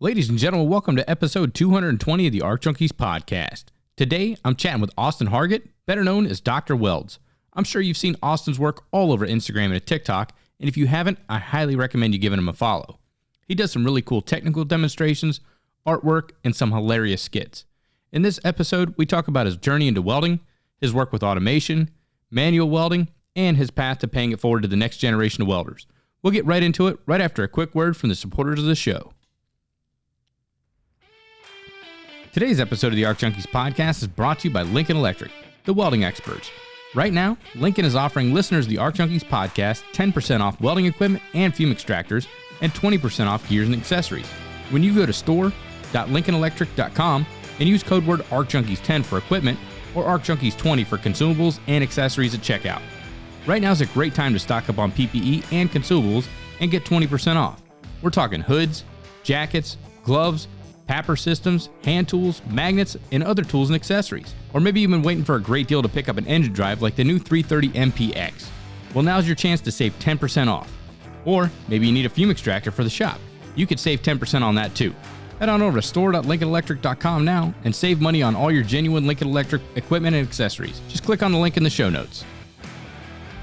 Ladies and gentlemen, welcome to episode 220 of the Junkies Podcast. Today, I'm chatting with Austin Hargett, better known as Dr.Weldz. I'm sure you've seen Austin's work all over Instagram and TikTok, and if you haven't, I highly recommend you giving him a follow. He does some really cool technical demonstrations, artwork, and some hilarious skits. In this episode, we talk about his journey into welding, his work with automation, manual welding, and his path to paying it forward to the next generation of welders. We'll get right into it right after a quick word from the supporters of the show. Today's episode of the Junkies Podcast is brought to you by Lincoln Electric, the welding experts. Right now, Lincoln is offering listeners of the Junkies Podcast 10% off welding equipment and fume extractors and 20% off gears and accessories. When you go to store.lincolnelectric.com and use code word ARCJunkies10 for equipment or ARCJunkies20 for consumables and accessories at checkout. Right now is a great time to stock up on PPE and consumables and get 20% off. We're talking hoods, jackets, gloves, papper systems, hand tools, magnets, and other tools and accessories. Or maybe you've been waiting for a great deal to pick up an engine drive like the new 330 MPX. Well, now's your chance to save 10% off. Or maybe you need a fume extractor for the shop. You could save 10% on that too. Head on over to store.lincolnelectric.com now and save money on all your genuine Lincoln Electric equipment and accessories. Just click on the link in the show notes.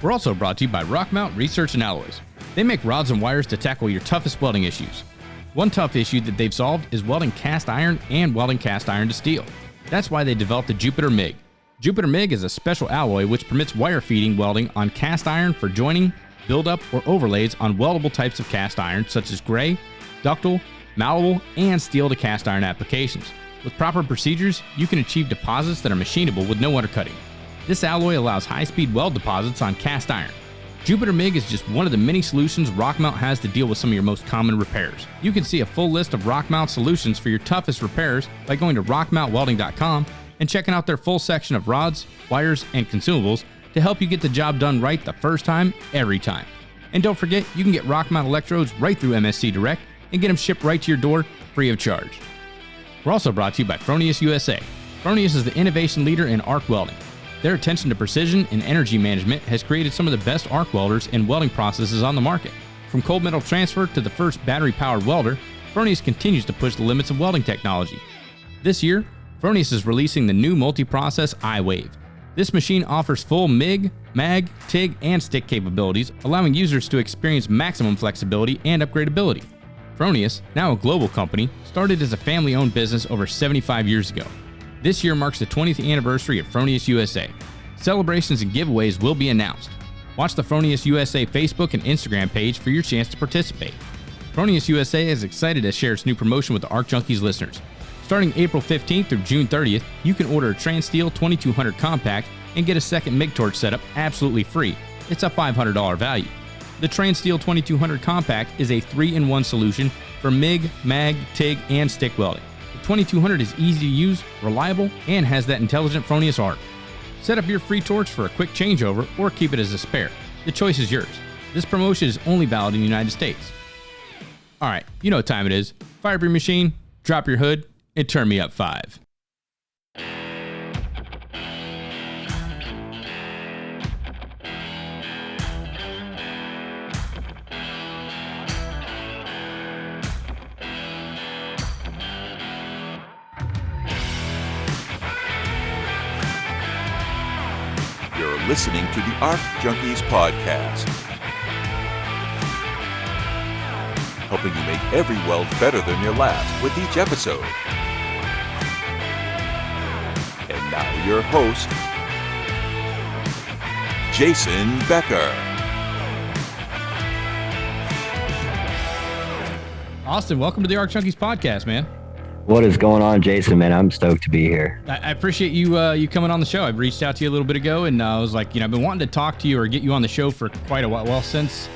We're also brought to you by Rockmount Research and Alloys. They make rods and wires to tackle your toughest welding issues. One tough issue that they've solved is welding cast iron and welding cast iron to steel. That's why they developed the Jupiter MIG. Jupiter MIG is a special alloy which permits wire feeding welding on cast iron for joining, build-up, or overlays on weldable types of cast iron such as gray, ductile, malleable, and steel to cast iron applications. With proper procedures, you can achieve deposits that are machinable with no undercutting. This alloy allows high-speed weld deposits on cast iron. Jupiter MIG is just one of the many solutions Rockmount has to deal with some of your most common repairs. You can see a full list of Rockmount solutions for your toughest repairs by going to rockmountwelding.com and checking out their full section of rods, wires, and consumables to help you get the job done right the first time, every time. And don't forget, you can get Rockmount electrodes right through MSC Direct and get them shipped right to your door free of charge. We're also brought to you by Fronius USA. Fronius is the innovation leader in arc welding. Their attention to precision and energy management has created some of the best arc welders and welding processes on the market. From cold metal transfer to the first battery-powered welder, Fronius continues to push the limits of welding technology. This year, Fronius is releasing the new multi-process iWave. This machine offers full MIG, MAG, TIG, and stick capabilities, allowing users to experience maximum flexibility and upgradability. Fronius, now a global company, started as a family-owned business over 75 years ago. This year marks the 20th anniversary of Fronius USA. Celebrations and giveaways will be announced. Watch the Fronius USA Facebook and Instagram page for your chance to participate. Fronius USA is excited to share its new promotion with the Junkies listeners. Starting April 15th through June 30th, you can order a Transsteel 2200 Compact and get a second MIG torch setup absolutely free. It's a $500 value. The Transsteel 2200 Compact is a 3-in-1 solution for MIG, MAG, TIG, and stick welding. 2200 is easy to use, reliable, and has that intelligent Fronius arc. Set up your free torch for a quick changeover or keep it as a spare. The choice is yours. This promotion is only valid in the United States. Alright, you know what time it is. Fire up your machine, drop your hood, and turn me up 5. Listening to the Junkies Podcast, helping you make every weld better than your last with each episode. And now your host, Jason Becker. Austin, welcome to the Junkies Podcast, man. What is going on, Jason, man? I'm stoked to be here. I appreciate you coming on the show. I reached out to you a little bit ago, and I was like, I've been wanting to talk to you or get you on the show for quite a while. Well, since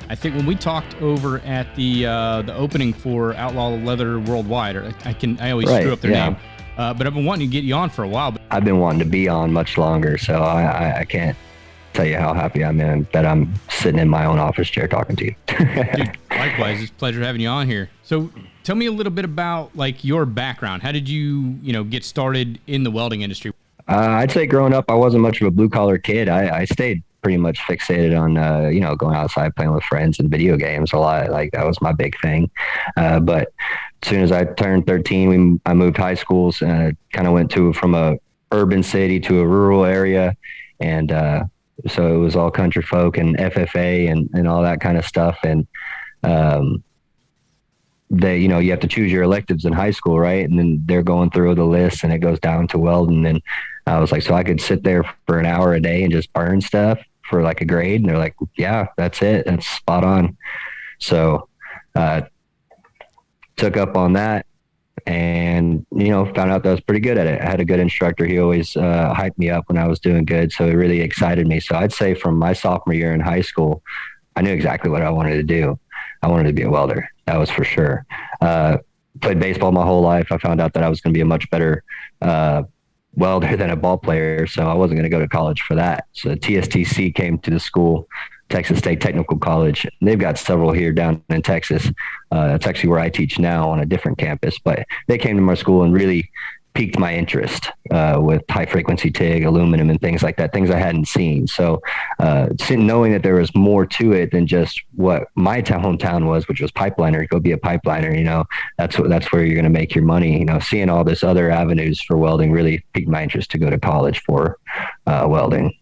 I think when we talked over at the opening for Outlaw Leather Worldwide, or I always screw up their name, but I've been wanting to get you on for a while. I've been wanting to be on much longer, so I can't tell you how happy I'm that I'm sitting in my own office chair talking to you. Dude, likewise, it's a pleasure having you on here. So tell me a little bit about your background. How did you get started in the welding industry? I'd say growing up, I wasn't much of a blue collar kid. I stayed pretty much fixated on, going outside, playing with friends and video games a lot. Like that was my big thing. But as soon as I turned 13, I moved high schools and kind of went from a urban city to a rural area. And so it was all country folk and FFA and all that kind of stuff. And you have to choose your electives in high school, right? And then they're going through the list and it goes down to welding. And I was like, so I could sit there for an hour a day and just burn stuff for like a grade. And they're like, yeah, that's it. That's spot on. So took up on that and, found out that I was pretty good at it. I had a good instructor. He always hyped me up when I was doing good. So it really excited me. So I'd say from my sophomore year in high school, I knew exactly what I wanted to do. I wanted to be a welder. That was for sure. Played baseball my whole life. I found out that I was going to be a much better welder than a ball player. So I wasn't going to go to college for that. So TSTC came to the school, Texas State Technical College. They've got several here down in Texas. That's actually where I teach now on a different campus, but they came to my school and really piqued my interest with high frequency TIG, aluminum, and things like that, things I hadn't seen. So knowing that there was more to it than just what my hometown was, which was pipeliner, go be a pipeliner, that's where you're going to make your money. Seeing all this other avenues for welding really piqued my interest to go to college for welding.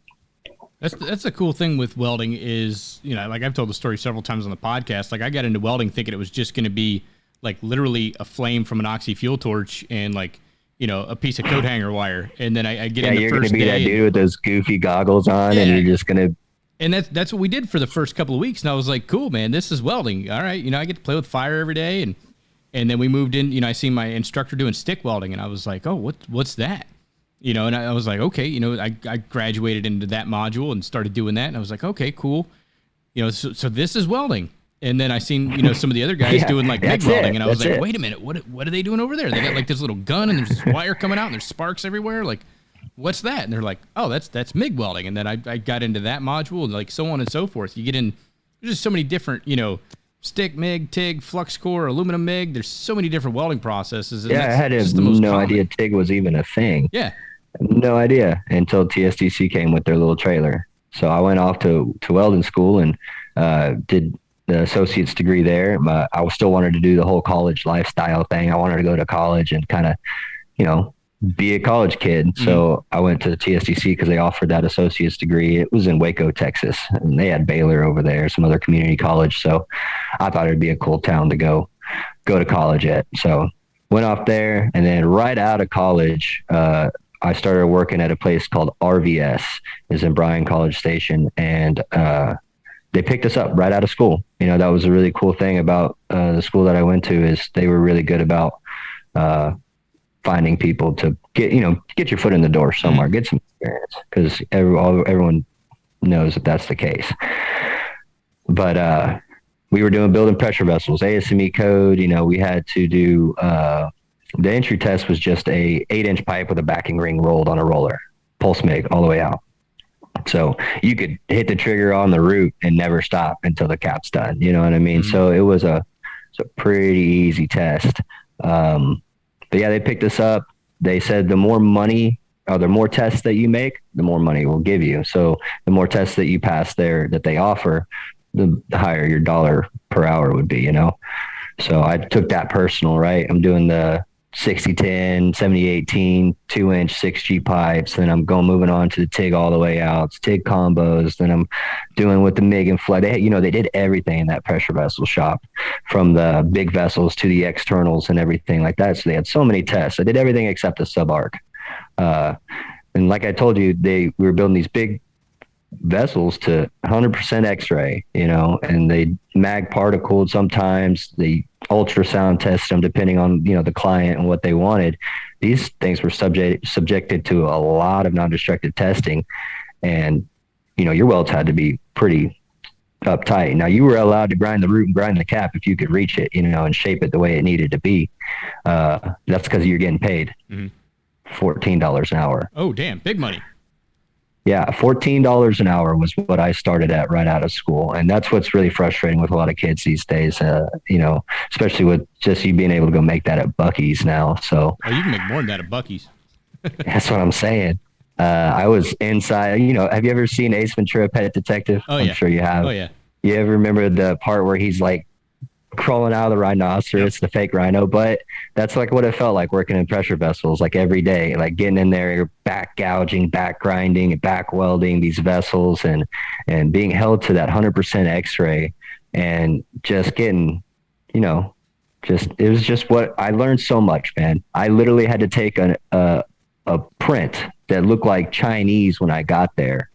That's the cool thing with welding is, like I've told the story several times on the podcast, like I got into welding thinking it was just going to be like literally a flame from an oxy fuel torch and like, a piece of coat hanger wire. And then I get in the first day. You're going to be that dude with those goofy goggles on and you're just going to. And that's what we did for the first couple of weeks. And I was like, cool, man, this is welding. All right. I get to play with fire every day. And then we moved in, I seen my instructor doing stick welding and I was like, oh, what's that? And I was like, okay, I graduated into that module and started doing that. And I was like, okay, cool. So this is welding. And then I seen, some of the other guys doing like MIG welding. And I was like, wait a minute, what are they doing over there? They got like this little gun and there's this wire coming out and there's sparks everywhere. Like, what's that? And they're like, oh, that's MIG welding. And then I got into that module and like so on and so forth. You get in, there's just so many different, stick MIG, TIG, flux core, aluminum MIG. There's so many different welding processes. And I had no idea TIG was even a thing. Yeah. No idea until TSTC came with their little trailer. So I went off to welding school and did the associate's degree there. But I still wanted to do the whole college lifestyle thing. I wanted to go to college and kind of, be a college kid. Mm-hmm. So I went to the TSTC because they offered that associate's degree. It was in Waco, Texas, and they had Baylor over there, some other community college. So I thought it'd be a cool town to go to college at. So went off there, and then right out of college, I started working at a place called RVS, is in Bryan College Station, and they picked us up right out of school. That was a really cool thing about the school that I went to is they were really good about finding people to get your foot in the door somewhere, get some experience, because everyone knows that that's the case. But we were building pressure vessels, ASME code. We had to do the entry test was just a 8-inch pipe with a backing ring rolled on a roller, pulse MIG all the way out. So you could hit the trigger on the root and never stop until the cap's done. You know what I mean? Mm-hmm. So it was a pretty easy test. But yeah, they picked us up. They said the more tests that you make, the more money we'll give you. So the more tests that you pass there that they offer, the higher your dollar per hour would be, So I took that personal, right? I'm doing the 60-10, 70-18, 2-inch 6G pipes. Then I'm moving on to the TIG all the way out, TIG combos. Then I'm doing with the MIG and flood. They did everything in that pressure vessel shop, from the big vessels to the externals and everything like that. So they had so many tests. I did everything except the sub-arc. And like I told you, we were building these big vessels to 100% X-ray, and they mag particled sometimes. They ultrasound test them depending on the client and what they wanted. These things were subjected to a lot of non-destructive testing, and your welds had to be pretty uptight. Now you were allowed to grind the root and grind the cap if you could reach it, and shape it the way it needed to be. That's because you're getting paid $14 an hour. Oh damn, big money. Yeah, $14 an hour was what I started at right out of school. And that's what's really frustrating with a lot of kids these days, especially with just you being able to go make that at Buc-ee's now. So you can make more than that at Buc-ee's. That's what I'm saying. I was inside, have you ever seen Ace Ventura: Pet Detective? Oh, yeah. I'm sure you have. Oh, yeah. You ever remember the part where he's like crawling out of the rhinoceros, the fake rhino. But that's like what it felt like working in pressure vessels, like every day, like getting in there, you're back gouging, back grinding, and back welding these vessels, and being held to that 100% X-ray, and just getting, it was just what I learned so much, man. I literally had to take a print that looked like Chinese when I got there.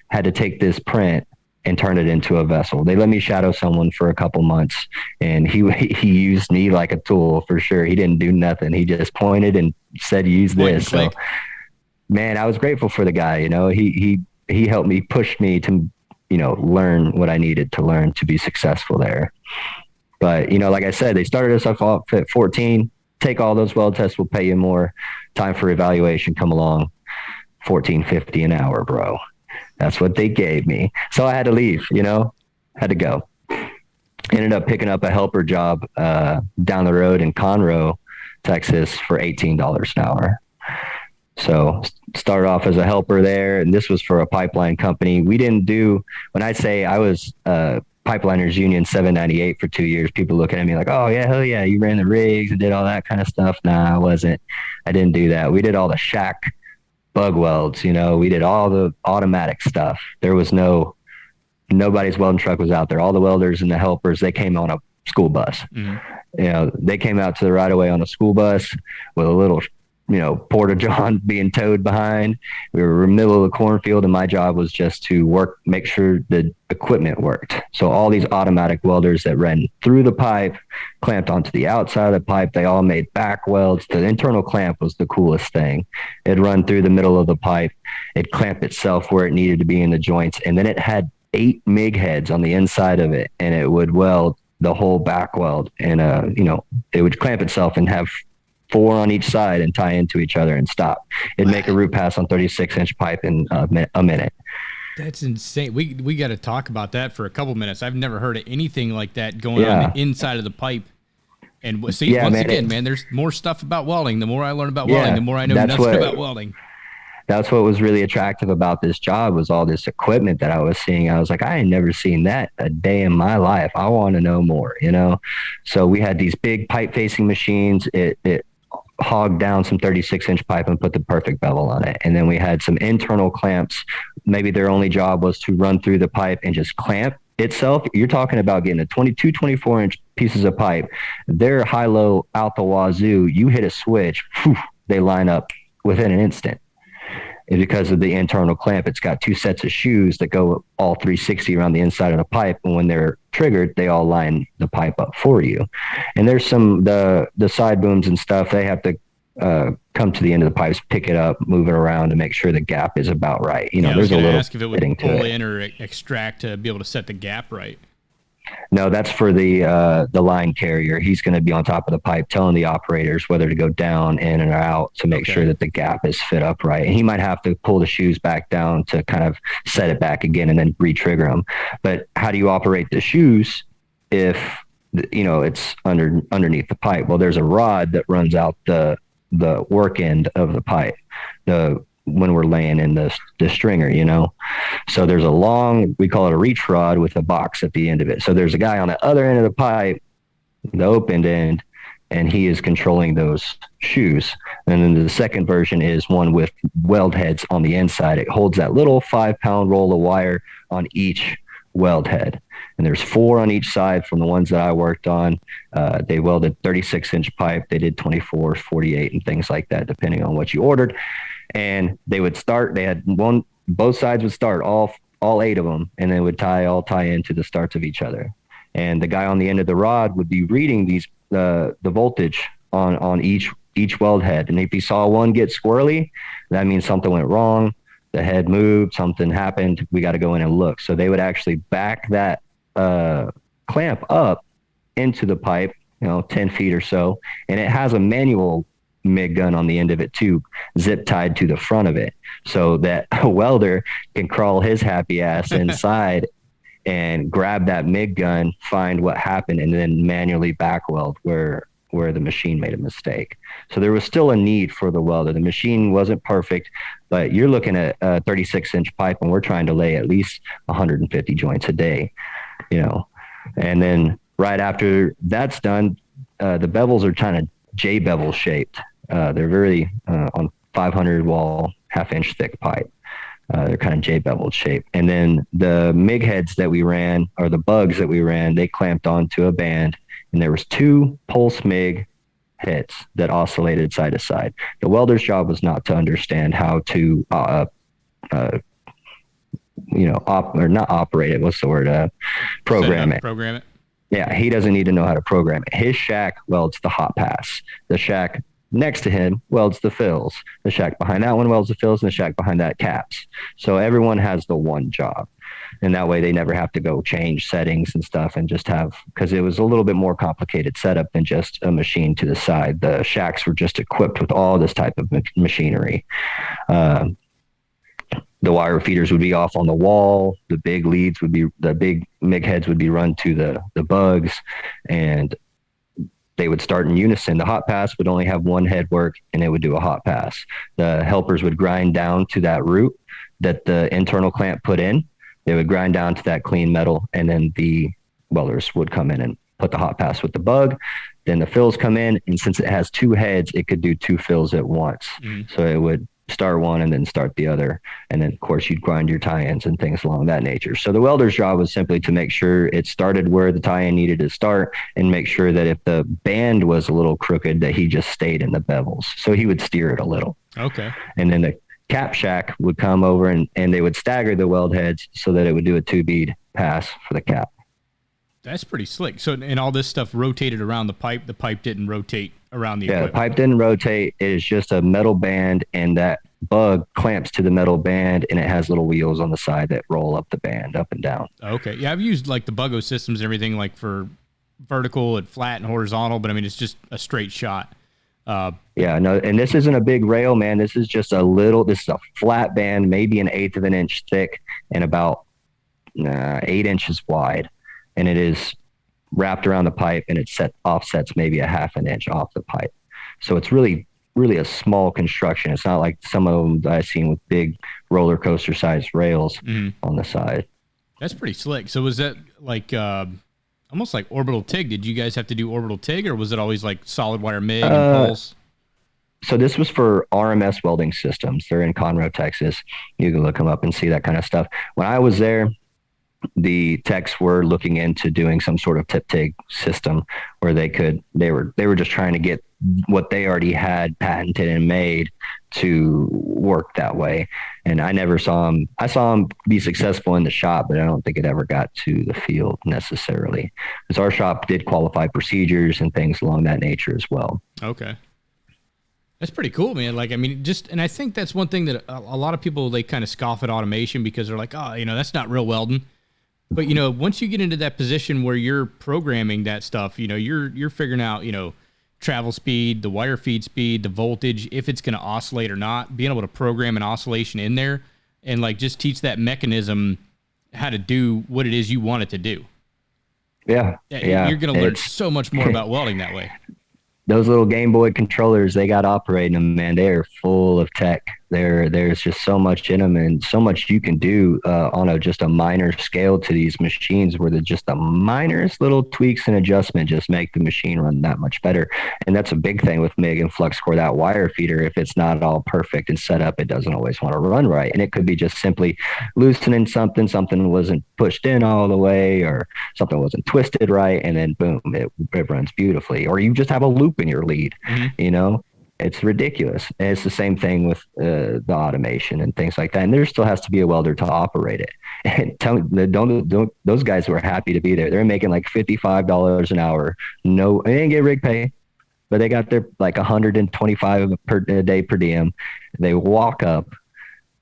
Had to take this print and turn it into a vessel. They let me shadow someone for a couple months, and he used me like a tool for sure. He didn't do nothing. He just pointed and said, use this. So, man, I was grateful for the guy. He helped me, push me to, learn what I needed to learn to be successful there. But, like I said, they started us off at 14, take all those weld tests, we'll pay you more. Time for evaluation, come along, $14.50 an hour, bro. That's what they gave me. So I had to leave, had to go. Ended up picking up a helper job down the road in Conroe, Texas for $18 an hour. So started off as a helper there, and this was for a pipeline company. We didn't do, when I say I was Pipeliners Union 798 for 2 years, people looking at me like, oh yeah, hell yeah, you ran the rigs and did all that kind of stuff. Nah, I wasn't. I didn't do that. We did all the shack bug welds, we did all the automatic stuff. There was nobody's welding truck was out there. All the welders and the helpers, they came on a school bus. They came out to the right of way on a school bus with a little, porta john being towed behind. We were in the middle of the cornfield, and my job was just to make sure the equipment worked. So all these automatic welders that ran through the pipe, clamped onto the outside of the pipe, they all made back welds. The internal clamp was the coolest thing. It'd run through the middle of the pipe. It'd clamp itself where it needed to be in the joints. And then it had 8 MIG heads on the inside of it, and it would weld the whole back weld. And, it would clamp itself and have 4 on each side and tie into each other and stop. It'd make a root pass on 36-inch pipe in a minute. That's insane. We got to talk about that for a couple minutes. I've never heard of anything like that going on the inside of the pipe. And see, man, there's more stuff about welding. The more I learn about welding, the more I know nothing about welding. That's what was really attractive about this job, was all this equipment that I was seeing. I was like, I ain't never seen that a day in my life. I want to know more, So we had these big pipe facing machines. It hogged down some 36-inch pipe and put the perfect bevel on it. And then we had some internal clamps. Maybe their only job was to run through the pipe and just clamp itself. You're talking about getting a 24-inch pieces of pipe. They're high-low out the wazoo. You hit a switch, they line up within an instant. And because of the internal clamp, it's got 2 sets of shoes that go all 360 around the inside of the pipe. And when they're triggered, they all line the pipe up for you. And there's the side booms and stuff. They have to come to the end of the pipes, pick it up, move it around to make sure the gap is about right. There's a little ask if it would pull in or extract to be able to set the gap right. No, that's for the line carrier. He's going to be on top of the pipe telling the operators whether to go down, in, and out to make sure that the gap is fit up right. And he might have to pull the shoes back down to kind of set it back again and then re-trigger them. But how do you operate the shoes if, it's underneath the pipe? Well, there's a rod that runs out the work end of the pipe, when we're laying in the stringer, So there's a long, we call it a reach rod with a box at the end of it. So there's a guy on the other end of the pipe, the opened end, and he is controlling those shoes. And then the second version is one with weld heads on the inside. It holds that little 5-pound roll of wire on each weld head. And there's 4 on each side from the ones that I worked on. They welded 36-inch pipe. They did 24, 48, and things like that, depending on what you ordered. And they would start, they had both sides would start, all 8 of them, and they would tie into the starts of each other. And the guy on the end of the rod would be reading these, the voltage on each weld head. And if he saw one get squirrely, that means something went wrong. The head moved, something happened. We got to go in and look. So they would actually back that clamp up into the pipe, 10 feet or so. And it has a manual MIG gun on the end of it too, zip tied to the front of it, so that a welder can crawl his happy ass inside and grab that MIG gun, find what happened, and then manually back weld where the machine made a mistake. So there was still a need for the welder. The machine wasn't perfect, but you're looking at a 36-inch pipe, and we're trying to lay at least 150 joints a day, and then right after that's done, the bevels are kind of J bevel shaped. They're very on 500 wall, half-inch thick pipe. They're kind of J beveled shape. And then the MIG heads that we ran, or the bugs that we ran, they clamped onto a band, and there was 2 pulse MIG heads that oscillated side to side. The welder's job was not to understand how to, or not operate it. What's the word? Program it. Program it. Yeah, he doesn't need to know how to program it. His shack welds the hot pass. The shack next to him welds the fills. The shack behind that one welds the fills, and the shack behind that caps. So everyone has the one job. And that way they never have to go change settings and stuff and just have, because it was a little bit more complicated setup than just a machine to the side. The shacks were just equipped with all this type of machinery. The wire feeders would be off on the wall. The big big MIG heads would be run to the bugs, and they would start in unison. The hot pass would only have one head work, and it would do a hot pass. The helpers would grind down to that root that the internal clamp put in. They would grind down to that clean metal, and then the welders would come in and put the hot pass with the bug. Then the fills come in, and since it has 2 heads, it could do 2 fills at once. So it would start one and then start the other. And then, of course, you'd grind your tie-ins and things along that nature. So the welder's job was simply to make sure it started where the tie-in needed to start, and make sure that if the band was a little crooked, that he just stayed in the bevels. So he would steer it a little. Okay. And then the cap shack would come over, and they would stagger the weld heads so that it would do a 2-bead pass for the cap. That's pretty slick. So, and all this stuff rotated around the pipe. The pipe didn't rotate around the equipment. The pipe didn't rotate. It is just a metal band, and that bug clamps to the metal band, and it has little wheels on the side that roll up the band up and down. Okay. Yeah, I've used like the Buggo systems and everything, like for vertical and flat and horizontal, but I mean, it's just a straight shot. Yeah, no, and this isn't a big rail, man. This is just this is a flat band, maybe 1/8 of an inch thick and about 8 inches wide. And it is wrapped around the pipe, and it offsets maybe 1/2 inch off the pipe. So it's really, really a small construction. It's not like some of them that I've seen with big roller coaster sized rails on the side. That's pretty slick. So was that like almost like orbital TIG? Did you guys have to do orbital TIG, or was it always like solid wire MIG and pulse? So this was for RMS welding systems. They're in Conroe, Texas. You can look them up and see that kind of stuff. When I was there, the techs were looking into doing some sort of tip TIG system where they were just trying to get what they already had patented and made to work that way. And I never saw them. I saw them be successful in the shop, but I don't think it ever got to the field necessarily, because our shop did qualify procedures and things along that nature as well. Okay. That's pretty cool, man. Like, I mean, and I think that's one thing that a lot of people, they kind of scoff at automation because they're like, oh, that's not real welding. But, once you get into that position where you're programming that stuff, you're figuring out, travel speed, the wire feed speed, the voltage, if it's going to oscillate or not, being able to program an oscillation in there and like just teach that mechanism how to do what it is you want it to do. Yeah. You're going to learn so much more about welding that way. Those little Game Boy controllers, they got operating them, man. They are full of tech. There's just so much in them, and so much you can do on just a minor scale to these machines, where just the minorest little tweaks and adjustment just make the machine run that much better. And that's a big thing with MIG and flux core. That wire feeder, if it's not all perfect and set up, it doesn't always want to run right. And it could be just simply loosening something wasn't pushed in all the way, or something wasn't twisted right, and then boom, it runs beautifully. Or you just have a loop in your lead, It's ridiculous. And it's the same thing with the automation and things like that. And there still has to be a welder to operate it. And don't those guys were happy to be there. They're making like $55 an hour. No, they didn't get rig pay, but they got their like $125 a day per diem. They walk up.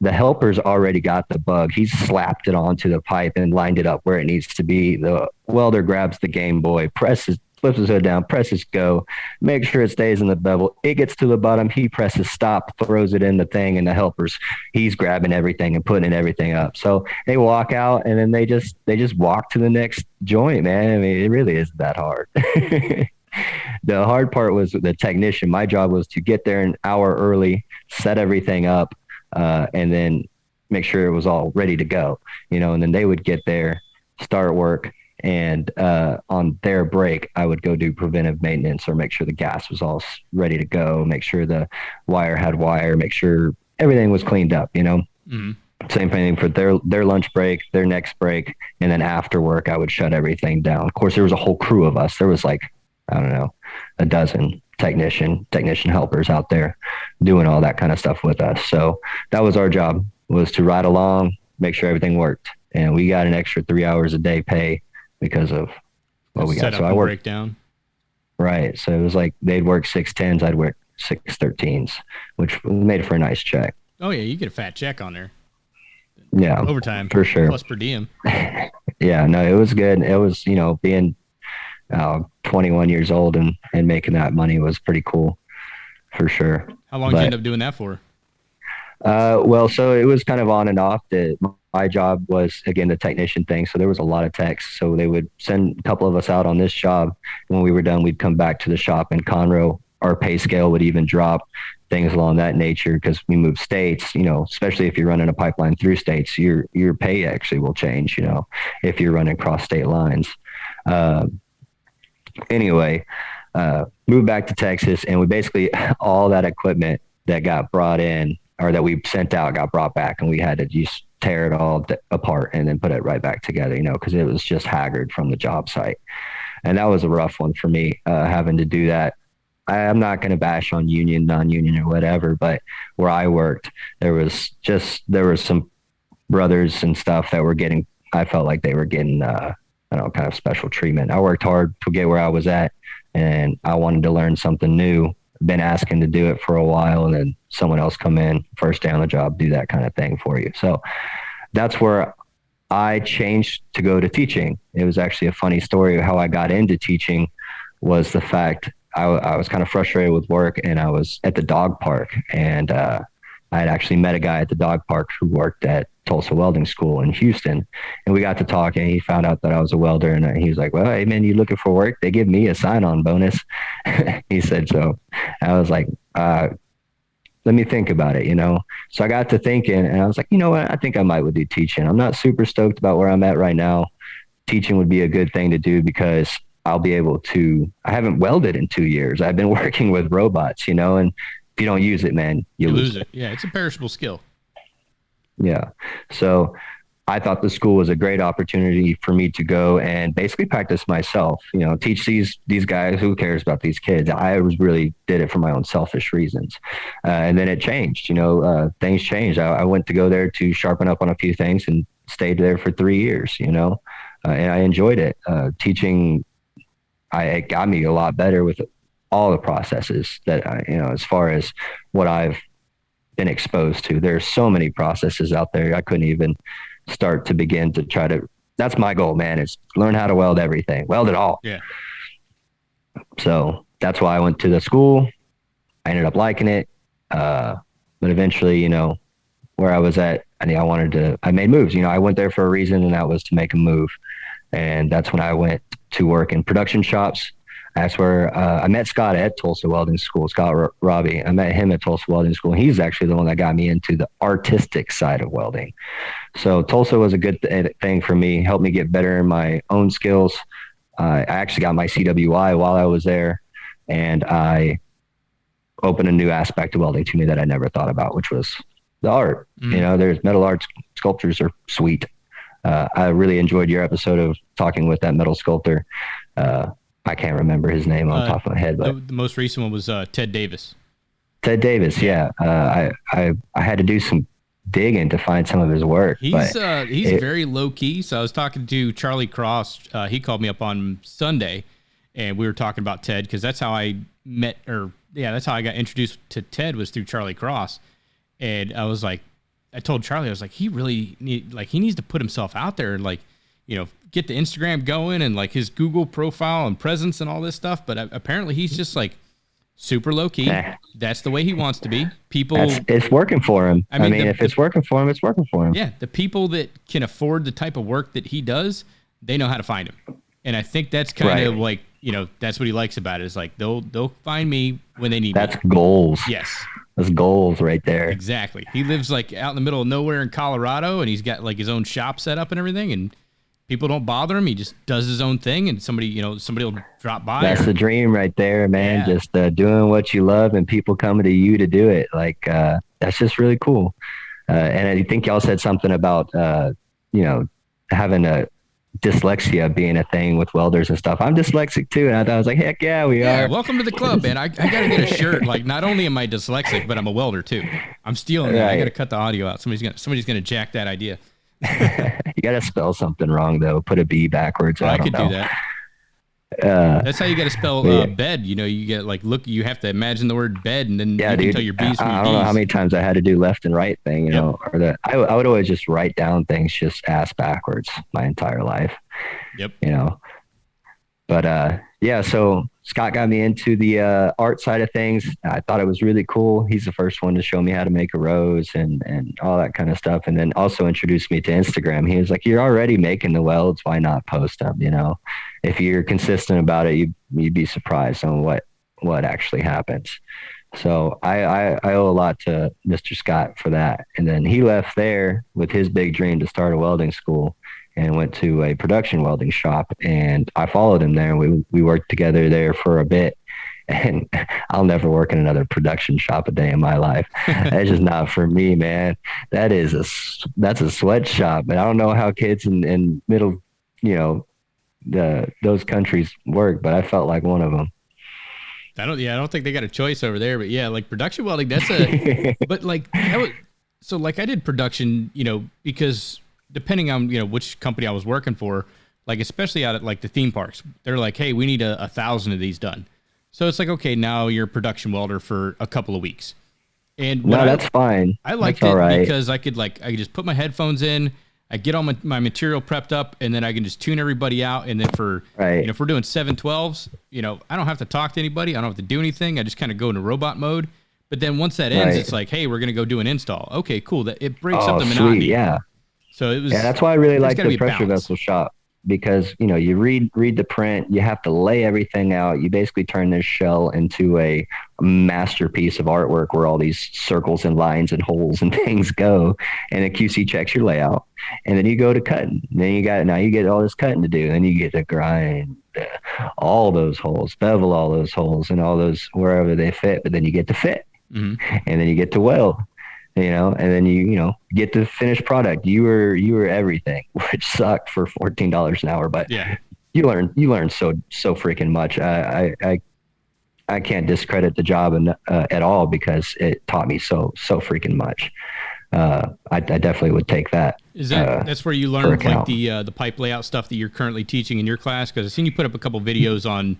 The helper's already got the bug. He's slapped it onto the pipe and lined it up where it needs to be. The welder grabs the Game Boy, flips his hood down, presses go, make sure it stays in the bevel. It gets to the bottom. He presses stop, throws it in the thing, and the helpers, he's grabbing everything and putting everything up. So they walk out, and then they just walk to the next joint, man. I mean, it really isn't that hard. The hard part was the technician. My job was to get there an hour early, set everything up, and then make sure it was all ready to go, and then they would get there, start work, And on their break, I would go do preventive maintenance or make sure the gas was all ready to go, make sure the wire had wire, make sure everything was cleaned up, you know. Mm-hmm. Same thing for their lunch break, their next break, and then after work, I would shut everything down. Of course, there was a whole crew of us. There was like, I don't know, a dozen technician helpers out there doing all that kind of stuff with us. So that was our job, was to ride along, make sure everything worked. And we got an extra 3 hours a day pay because of what we got. So I worked breakdown. Right. So it was like they'd work 610s, I'd work 613s, which made it for a nice check. Oh yeah, you get a fat check on there. Yeah, overtime for sure. Plus per diem. Yeah, no, it was good. It was, you know, being 21 years old and making that money was pretty cool, for sure. How long did you end up doing that for? Well, so it was kind of on and off. My job was, again, the technician thing. So there was a lot of techs. So they would send a couple of us out on this job. When we were done, we'd come back to the shop in Conroe. Our pay scale would even drop, things along that nature, because we moved states, you know, especially if you're running a pipeline through states, your pay actually will change, you know, if you're running cross state lines. Anyway, moved back to Texas, and we basically, all that equipment that got brought in or that we sent out got brought back, and we had to just tear it all apart and then put it right back together, you know, because it was just haggard from the job site. And that was a rough one for me, having to do that. I'm not going to bash on union, non-union or whatever, but where I worked, there was some brothers and stuff that were getting, I felt like they were getting, I don't know, kind of special treatment. I worked hard to get where I was at, and I wanted to learn something new. Been asking to do it for a while, and then someone else come in first day on the job, do that kind of thing for you. So that's where I changed to go to teaching. It was actually a funny story of how I got into teaching. Was the fact I was kind of frustrated with work, and I was at the dog park, and I had actually met a guy at the dog park who worked at Tulsa Welding School in Houston, and we got to talking. He found out that I was a welder, and he was like, "Well, hey man, you looking for work? They give me a sign-on bonus." He said so. I was like, "Let me think about it," you know. So I got to thinking, and I was like, you know what? I think I might would do teaching. I'm not super stoked about where I'm at right now. Teaching would be a good thing to do because I'll be able to, I haven't welded in 2 years. I've been working with robots, you know, and if you don't use it, man, you lose it. Yeah. It's a perishable skill. Yeah. So I thought the school was a great opportunity for me to go and basically practice myself, you know, teach these guys. Who cares about these kids? I really did it for my own selfish reasons. And then it changed, you know, things changed. I went to go there to sharpen up on a few things and stayed there for 3 years, you know, and I enjoyed it. Teaching, it got me a lot better with all the processes that you know, as far as what I've been exposed to. There's so many processes out there. I couldn't even start to begin to try to, that's my goal, man, is learn how to weld everything, weld it all. Yeah. So that's why I went to the school. I ended up liking it. But eventually, you know, where I was at, I made moves, you know, I went there for a reason, and that was to make a move. And that's when I went to work in production shops. That's where I met Scott at Tulsa Welding School, Scott Robbie. I met him at Tulsa Welding School. And he's actually the one that got me into the artistic side of welding. So Tulsa was a good thing for me, helped me get better in my own skills. I actually got my CWI while I was there, and I opened a new aspect of welding to me that I never thought about, which was the art. You know, there's metal art sculptures are sweet. I really enjoyed your episode of talking with that metal sculptor. I can't remember his name on top of my head, but the most recent one was Ted Davis. Ted Davis, yeah. I had to do some digging to find some of his work. He's very low key. So I was talking to Charlie Cross. He called me up on Sunday, and we were talking about Ted, because that's how I met, that's how I got introduced to Ted, was through Charlie Cross. And I was like, I told Charlie, I was like, he needs to put himself out there and, like, you know, get the Instagram going and like his Google profile and presence and all this stuff. But apparently he's just like super low key. That's the way he wants to be. It's working for him. I mean, if it's working for him, it's working for him. Yeah. The people that can afford the type of work that he does, they know how to find him. And I think that's kind of like, you know, that's what he likes about it, is like, they'll find me when they need me. That's goals. Yes. That's goals right there. Exactly. He lives like out in the middle of nowhere in Colorado, and he's got like his own shop set up and everything. And people don't bother him. He just does his own thing, and somebody will drop by. That's the dream right there, man. Yeah. Just doing what you love and people coming to you to do it. Like, that's just really cool. And I think y'all said something about, having a dyslexia being a thing with welders and stuff. I'm dyslexic too. And I was like, heck yeah, we are. Welcome to the club, man. I got to get a shirt. Like, not only am I dyslexic, but I'm a welder too. I'm stealing that. I got to cut the audio out. Somebody's going to jack that idea. You got to spell something wrong though. Put a B backwards. I could do that. That's how you got to spell bed. You get you have to imagine the word bed, and then you can tell your B's from your I don't know how many times I had to do left and right thing, or that I would always just write down things just ass backwards my entire life. Yep. But so Scott got me into the art side of things. I thought it was really cool. He's the first one to show me how to make a rose and all that kind of stuff. And then also introduced me to Instagram. He was like, you're already making the welds. Why not post them? If you're consistent about it, you'd be surprised on what actually happens. So I owe a lot to Mr. Scott for that. And then he left there with his big dream to start a welding school and went to a production welding shop, and I followed him there. We worked together there for a bit, and I'll never work in another production shop a day in my life. That's just not for me, man. That's a sweatshop, and I don't know how kids in middle, those countries work, but I felt like one of them. I don't think they got a choice over there, but yeah, like production welding, but like I did production, because depending on, which company I was working for, like, especially out at like the theme parks, they're like, hey, we need 1,000 of these done. So it's like, okay, now you're a production welder for a couple of weeks. And that's fine. I liked it because I could just put my headphones in, I get all my material prepped up, and then I can just tune everybody out. And then if we're doing 712s, I don't have to talk to anybody. I don't have to do anything. I just kind of go into robot mode. But then once that ends, it's like, hey, we're going to go do an install. Okay, cool. It breaks up the monotony. Yeah. So it was. Yeah, that's why I really like the pressure vessel shop, because you read the print, you have to lay everything out. You basically turn this shell into a masterpiece of artwork where all these circles and lines and holes and things go, and the QC checks your layout, and then you go to cutting. Then you get all this cutting to do, and then you get to grind all those holes, bevel all those holes, and all those wherever they fit. But then you get to fit, and then you get to weld. And then you get the finished product. You were everything, which sucked for $14 an hour, but you learn so freaking much. I can't discredit the job at all, because it taught me so freaking much. I definitely would take that. That's where you learned like the pipe layout stuff that you're currently teaching in your class? Because I've seen you put up a couple videos on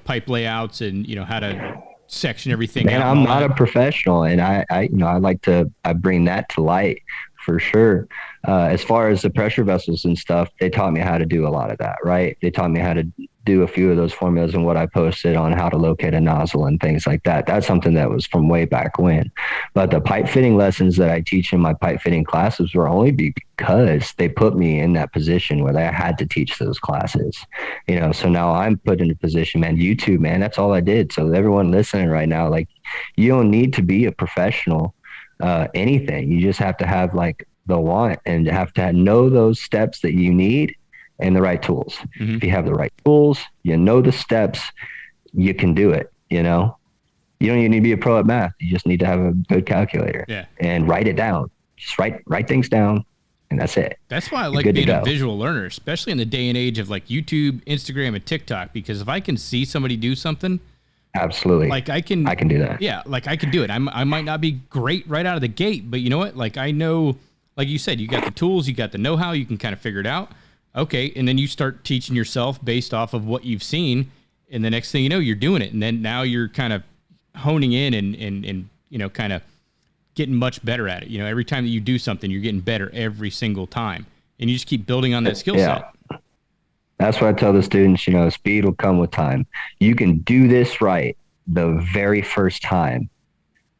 pipe layouts and how to section everything. Man, I'm not a professional, and I bring that to light for sure. As far as the pressure vessels and stuff, they taught me how to do a lot of that, right? They taught me how to do a few of those formulas and what I posted on how to locate a nozzle and things like that. That's something that was from way back when. But the pipe fitting lessons that I teach in my pipe fitting classes were only because they put me in that position where I had to teach those classes. So now I'm put in a position, man. YouTube, man, that's all I did. So everyone listening right now, like, you don't need to be a professional anything. You just have to have like the want and have to know those steps that you need and the right tools. If you have the right tools, the steps, you can do it. You don't even need to be a pro at math. You just need to have a good calculator and write it down. Just write things down, and that's it. That's why I like being a visual learner, especially in the day and age of like YouTube, Instagram, and TikTok, because if I can see somebody do something, absolutely, like I can do that. Yeah, like I can do it. I might not be great right out of the gate, but you know what? Like, I know, like you said, you got the tools, you got the know-how, you can kind of figure it out. Okay, and then you start teaching yourself based off of what you've seen, and the next thing you know, you're doing it, and then now you're kind of honing in and kind of getting much better at it. Every time that you do something, you're getting better every single time, and you just keep building on that skill set. That's what I tell the students. Speed will come with time. You can do this right the very first time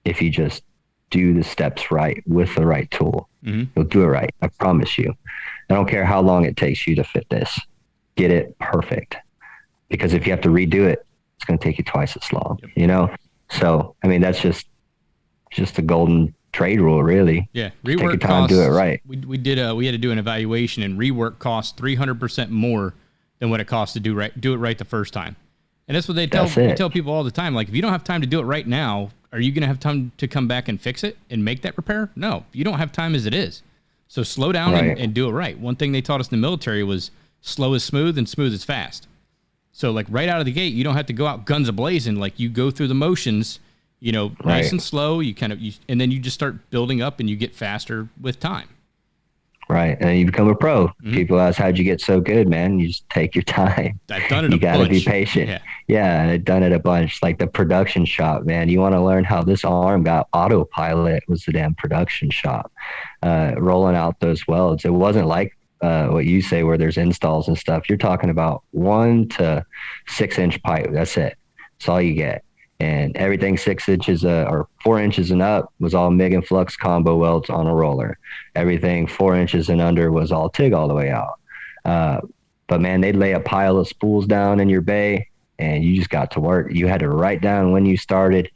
if you just do the steps right with the right tool. You'll do it right. I promise you. I don't care how long it takes you to fit this. Get it perfect. Because if you have to redo it, it's going to take you twice as long, So, I mean, that's just the golden trade rule, really. Yeah, Take your rework time, costs. do it right. We had to do an evaluation, and rework costs 300% more than what it costs to do it right the first time. And that's what we tell people all the time. Like, if you don't have time to do it right now, are you going to have time to come back and fix it and make that repair? No, you don't have time as it is. So slow down and do it right. One thing they taught us in the military was slow is smooth and smooth is fast. So like right out of the gate, you don't have to go out guns a-blazing. Like, you go through the motions, nice and slow. And then you just start building up and you get faster with time. Right. And you become a pro. Mm-hmm. People ask, how'd you get so good, man? You just take your time. I've done it You got to be patient. Yeah. I've done it a bunch. Like the production shop, man. You want to learn how this arm got autopilot was the damn production shop. Rolling out those welds. It wasn't like what you say where there's installs and stuff. You're talking about 1 to 6 inch pipe. That's it. That's all you get. And everything 6 inches or 4 inches and up was all MIG and flux combo welds on a roller. Everything 4 inches and under was all TIG all the way out. But man, they'd lay a pile of spools down in your bay and you just got to work. You had to write down when you started,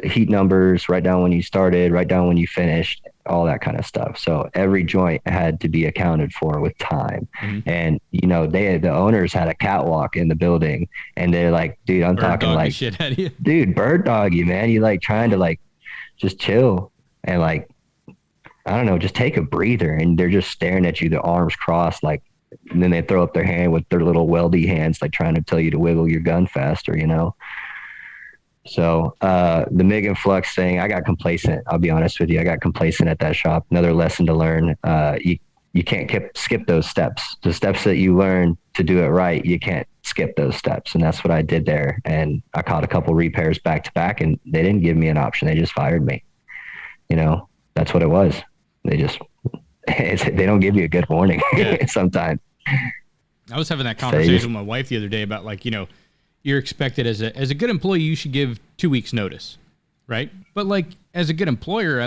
heat numbers, write down when you started, write down when you finished, all that kind of stuff. So every joint had to be accounted for with time. Mm-hmm. And, the owners had a catwalk in the building and they're like, dude, I'm talking like, shit out of you. Dude, bird dog you, man. You like trying to like just chill and like, I don't know, just take a breather. And they're just staring at you, the arms crossed, like, and then they throw up their hand with their little weldy hands, like trying to tell you to wiggle your gun faster, So the MIG and flux thing, I got complacent. I'll be honest with you. I got complacent at that shop. Another lesson to learn. You can't skip those steps. The steps that you learn to do it right, you can't skip those steps. And that's what I did there. And I caught a couple repairs back to back and they didn't give me an option. They just fired me. That's what it was. They don't give you a good warning sometimes. I was having that conversation with my wife the other day about like, you're expected as a good employee, you should give 2 weeks notice, right? But like as a good employer,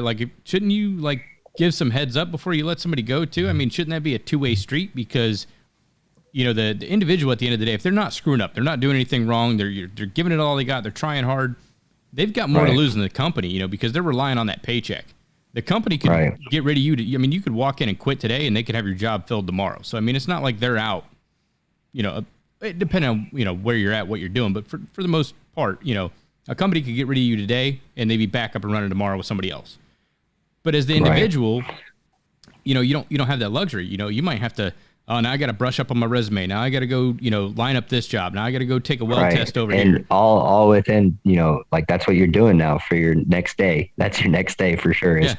shouldn't you like give some heads up before you let somebody go too? I mean, shouldn't that be a two-way street? Because the individual at the end of the day, if they're not screwing up, they're not doing anything wrong, they're giving it all they got, they're trying hard, they've got more to lose than the company, because they're relying on that paycheck. The company could get rid of you. You could walk in and quit today and they could have your job filled tomorrow. So, I mean, it's not like they're out, it depending on, where you're at, what you're doing. But for the most part, a company could get rid of you today and they'd be back up and running tomorrow with somebody else. But as the individual, you don't have that luxury. You might have to, now I got to brush up on my resume. Now I got to go, line up this job. Now I got to go take a weld test over here. And all within, like that's what you're doing now for your next day. That's your next day for sure is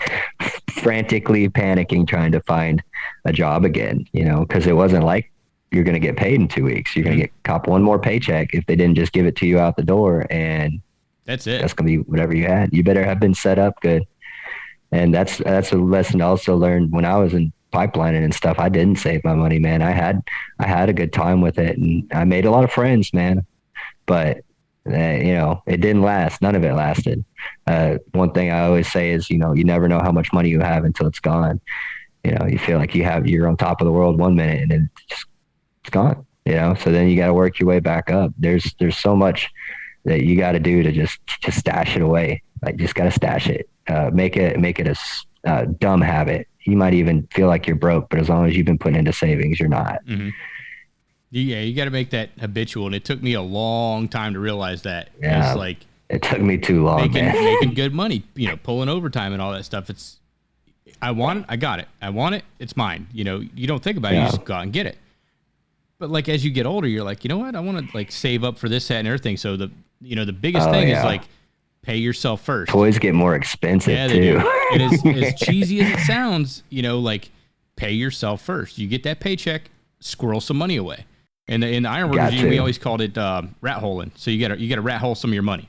frantically panicking, trying to find a job again, because it wasn't like you're going to get paid in 2 weeks. You're going to cop one more paycheck if they didn't just give it to you out the door. And that's it. That's going to be whatever you had. You better have been set up good. And that's a lesson I also learned when I was in pipelining and stuff. I didn't save my money, man. I had a good time with it and I made a lot of friends, man, but it didn't last. None of it lasted. One thing I always say is, you never know how much money you have until it's gone. You feel like you're on top of the world 1 minute and then it's gone, so then you got to work your way back up. There's so much that you got to do to just stash it away. Like just got to stash it, make it a dumb habit. You might even feel like you're broke, but as long as you've been putting into savings, you're not. Mm-hmm. Yeah, you got to make that habitual. And it took me a long time to realize that. Yeah, it took me too long, making good money, pulling overtime and all that stuff. I want it, I got it. I want it, it's mine. You don't think about it, you just go out and get it. But like as you get older, you're like, you know what? I want to like save up for this, that, and everything. So the biggest thing is like pay yourself first. Toys get more expensive too. And as cheesy as it sounds, like pay yourself first. You get that paycheck, squirrel some money away. And in the ironworkers union, we always called it rat holing. So you got to rat hole some of your money.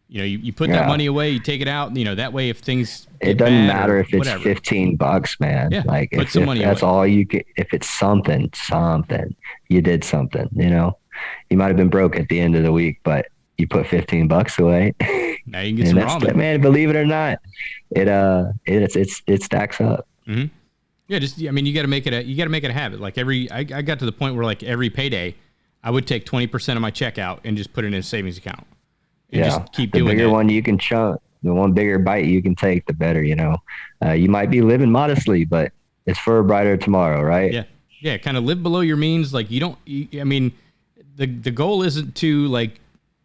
You put that money away, you take it out. That way, if things it doesn't matter if it's $15, man. Yeah, like put some money that's away. all you get. If it's something, you did something. You might have been broke at the end of the week, but you put $15 away. Now you can get some ramen. Man, believe it or not, it stacks up. Mm-hmm. Yeah, you got to make it a habit. Like I got to the point where like every payday, I would take 20% of my check out and just put it in a savings account. And just keep doing the bigger that. one you can chunk. the one bigger bite you can take, the better, you know. You might be living modestly, but it's for a brighter tomorrow, right? Yeah. Yeah. Kind of live below your means. Like I mean, the goal isn't to like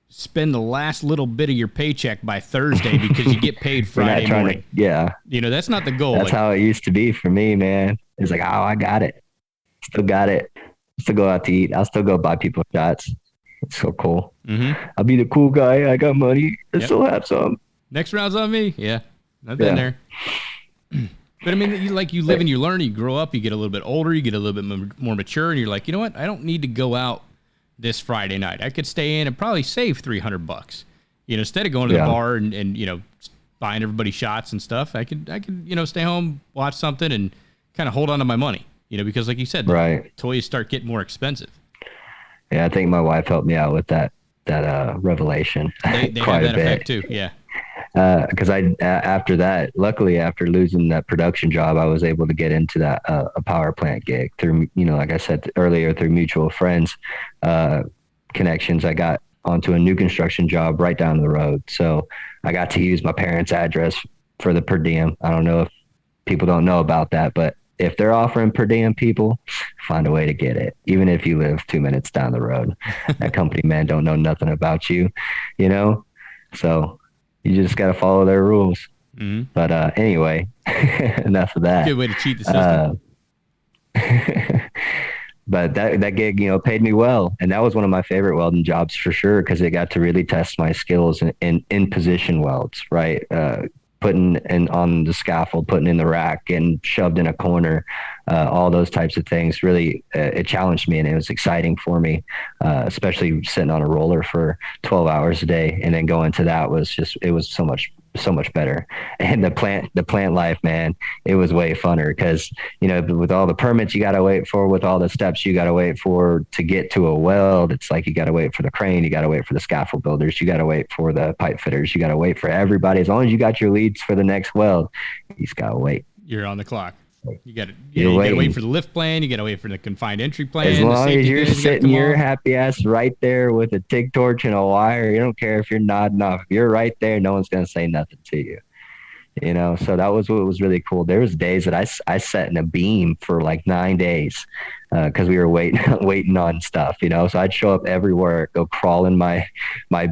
spend the last little bit of your paycheck by Thursday because you get paid Friday morning. Yeah. You know, that's not the goal. That's how it used to be for me, man. It's like, oh, I got it. Still got it. Still go out to eat. I'll still go buy people shots. It's so cool. Mm-hmm. I'll be the cool guy. I got money. I still have some. Next round's on me. Yeah. I've been there. But I mean, you live and you learn, you grow up, you get a little bit older, you get a little bit more mature, and you're like, you know what? I don't need to go out this Friday night. I could stay in and probably save $300. You know, instead of going to the bar and, you know, buying everybody shots and stuff, I could, you know, stay home, watch something and kind of hold on to my money, you know, because like you said, toys start getting more expensive. Yeah. I think my wife helped me out with that revelation. They quite have that a bit. effect too. Yeah. Because after that, luckily after losing that production job, I was able to get into that a power plant gig through, you know, like I said earlier, through mutual friends connections. I got onto a new construction job right down the road, so I got to use my parents' address for the per diem. I don't know if people don't know about that, but if they're offering per diem, people find a way to get it, even if you live 2 minutes down the road. That company man don't know nothing about you, you know, so. You just got to follow their rules. Mm-hmm. But anyway, enough of that. Good way to cheat the system. But that gig, you know, paid me well. And that was one of my favorite welding jobs for sure, because it got to really test my skills in position welds, right? Putting on the scaffold, putting in the rack, and shoved in a corner, all those types of things. Really, it challenged me, and it was exciting for me, especially sitting on a roller for 12 hours a day, and then going to that was so much better. And the plant life, man, it was way funner because, you know, with all the permits you got to wait for, with all the steps you got to wait for to get to a weld, it's like you got to wait for the crane, you got to wait for the scaffold builders, you got to wait for the pipe fitters, you got to wait for everybody. As long as you got your leads for the next weld, you just got to wait. You're on the clock. You got to wait for the lift plan. You got to wait for the confined entry plan. As long as you're sitting your happy ass right there with a TIG torch and a wire, you don't care if you're nodding off. If you're right there, no one's going to say nothing to you. You know, so that was what was really cool. There was days that I sat in a beam for like 9 days because we were waiting on stuff, you know. So I'd show up everywhere, go crawl in my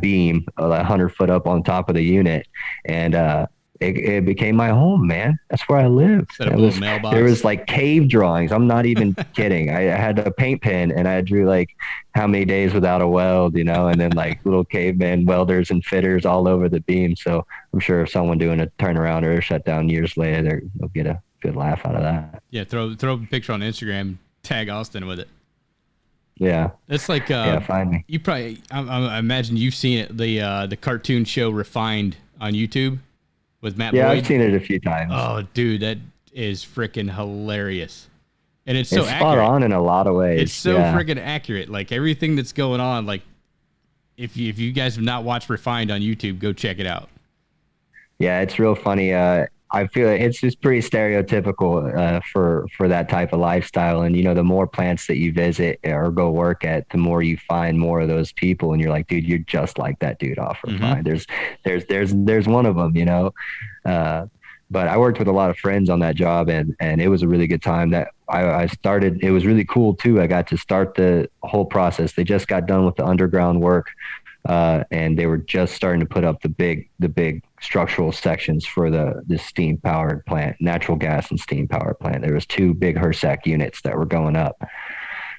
beam, 100 foot up on top of the unit, and it became my home, man. That's where I live. There was like cave drawings. I'm not even kidding. I had a paint pen and I drew like how many days without a weld, you know, and then like little caveman welders and fitters all over the beam. So I'm sure if someone doing a turnaround or a shutdown years later, they'll get a good laugh out of that. Yeah, throw a picture on Instagram, tag Austin with it. Yeah, it's like find me. You probably I imagine you've seen it, the cartoon show Refined on YouTube. With Matt Boyd. I've seen it a few times. Oh, dude, that is freaking hilarious. And it's so spot on in a lot of ways. It's so freaking accurate. Like everything that's going on, like if you guys have not watched Refined on YouTube, go check it out. Yeah, it's real funny. I feel it's just pretty stereotypical for that type of lifestyle. And, you know, the more plants that you visit or go work at, the more you find more of those people. And you're like, dude, you're just like that dude off Refined. There's one of them, you know. But I worked with a lot of friends on that job, and it was a really good time. That I started. It was really cool too. I got to start the whole process. They just got done with the underground work. And they were just starting to put up the big structural sections for the steam powered plant, natural gas and steam power plant. There was 2 big HRSAC units that were going up.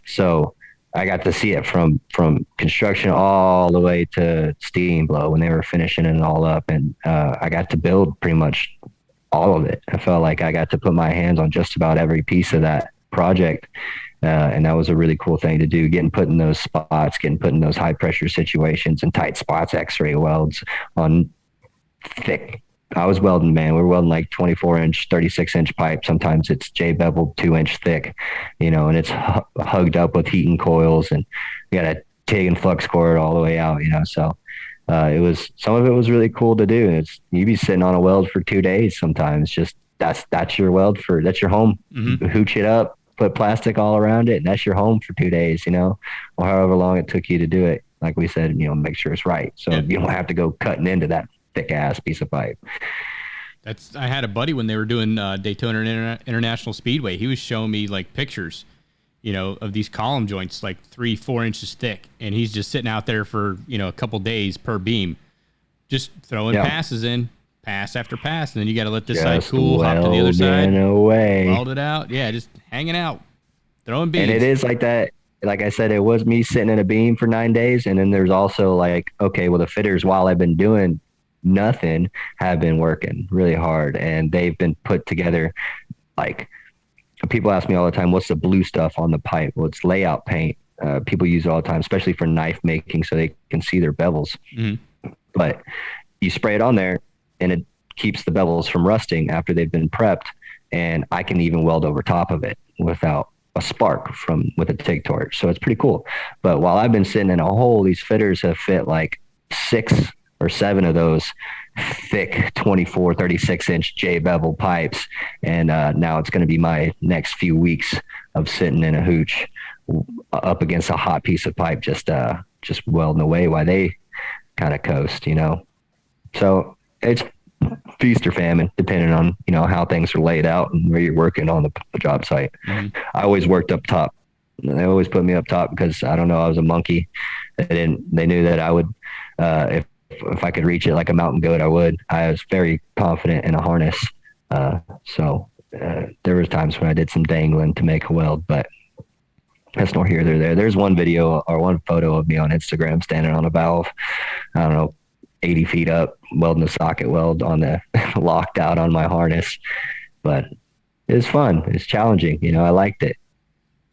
So I got to see it from construction all the way to steam blow when they were finishing it all up. And I got to build pretty much all of it. I felt like I got to put my hands on just about every piece of that project. And that was a really cool thing to do, getting put in those spots, getting put in those high pressure situations and tight spots, X-ray welds on thick. I was welding, man. We were welding like 24-inch, 36-inch pipe. Sometimes it's J-beveled 2-inch thick, you know, and it's hugged up with heating coils, and you got a TIG and flux core all the way out, you know. So some of it was really cool to do. You'd be sitting on a weld for 2 days sometimes. Just that's your weld that's your home. Mm-hmm. Hooch it up. Put plastic all around it, and that's your home for 2 days, you know, or however long it took you to do it. Like we said, you know, make sure it's right. So you don't have to go cutting into that thick ass piece of pipe. I had a buddy when they were doing Daytona International Speedway. He was showing me like pictures, of these column joints like 3-4 inches thick, and he's just sitting out there for a couple days per beam, just throwing passes in, pass after pass, and then you got to let this side cool, hop to the other side, weld it out, just hanging out, throwing beams. And it is like that. Like I said, it was me sitting in a beam for 9 days, and then there's also like, okay, well, the fitters, while I've been doing nothing, have been working really hard, and they've been put together. Like, people ask me all the time, what's the blue stuff on the pipe? Well, it's layout paint. People use it all the time, especially for knife making, so they can see their bevels. But you spray it on there, and it keeps the bevels from rusting after they've been prepped, and I can even weld over top of it without a spark with a TIG torch. So it's pretty cool. But while I've been sitting in a hole, these fitters have fit like 6 or 7 of those thick 24, 36 inch J bevel pipes. And now it's going to be my next few weeks of sitting in a hooch up against a hot piece of pipe, just welding away while they kind of coast, So it's feast or famine, depending on, how things are laid out and where you're working on the job site. I always worked up top. They always put me up top because, I don't know, I was a monkey. They knew that I would, if I could reach it like a mountain goat, I would. I was very confident in a harness. So there was times when I did some dangling to make a weld, but that's nor here nor there. There's one video or one photo of me on Instagram standing on a valve, I don't know, 80 feet up, welding a socket weld on the locked out on my harness. But it was fun. It's challenging. I liked it.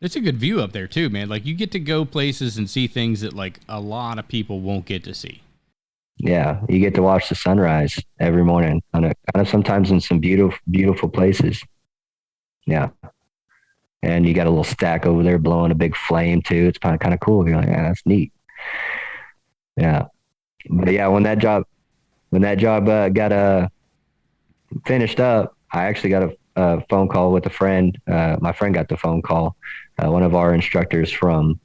It's a good view up there too, man. Like, you get to go places and see things that like a lot of people won't get to see. Yeah, you get to watch the sunrise every morning kind of sometimes in some beautiful, beautiful places. Yeah. And you got a little stack over there blowing a big flame too. It's kind of cool. You're like, yeah, that's neat. Yeah. But yeah, when that job got finished up, I actually got a phone call with a friend. My friend got the phone call. One of our instructors from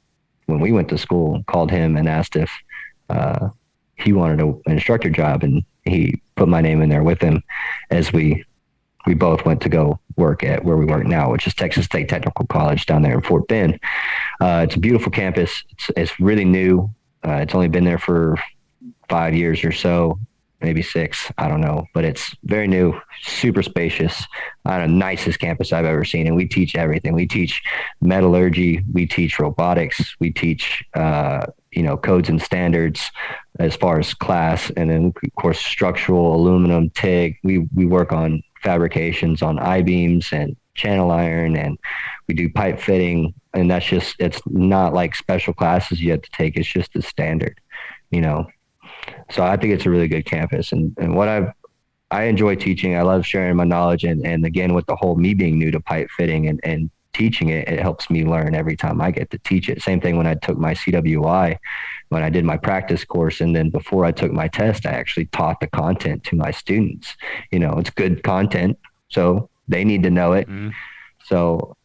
when we went to school called him and asked if he wanted an instructor job, and he put my name in there with him as we both went to go work at where we work now, which is Texas State Technical College down there in Fort Bend. It's a beautiful campus. It's really new. It's only been there for 5 years or so, maybe 6, I don't know, but it's very new, super spacious, the nicest campus I've ever seen. And we teach everything. We teach metallurgy, we teach robotics, we teach, codes and standards as far as class. And then of course, structural, aluminum, TIG, we work on fabrications on I-beams and channel iron, and we do pipe fitting. And it's not like special classes you have to take. It's just the standard, So I think it's a really good campus, and what I enjoy teaching. I love sharing my knowledge, and again, with the whole me being new to pipe fitting and teaching it helps me learn every time I get to teach it. Same thing when I took my CWI, when I did my practice course, and then before I took my test, I actually taught the content to my students. It's good content, so they need to know it. So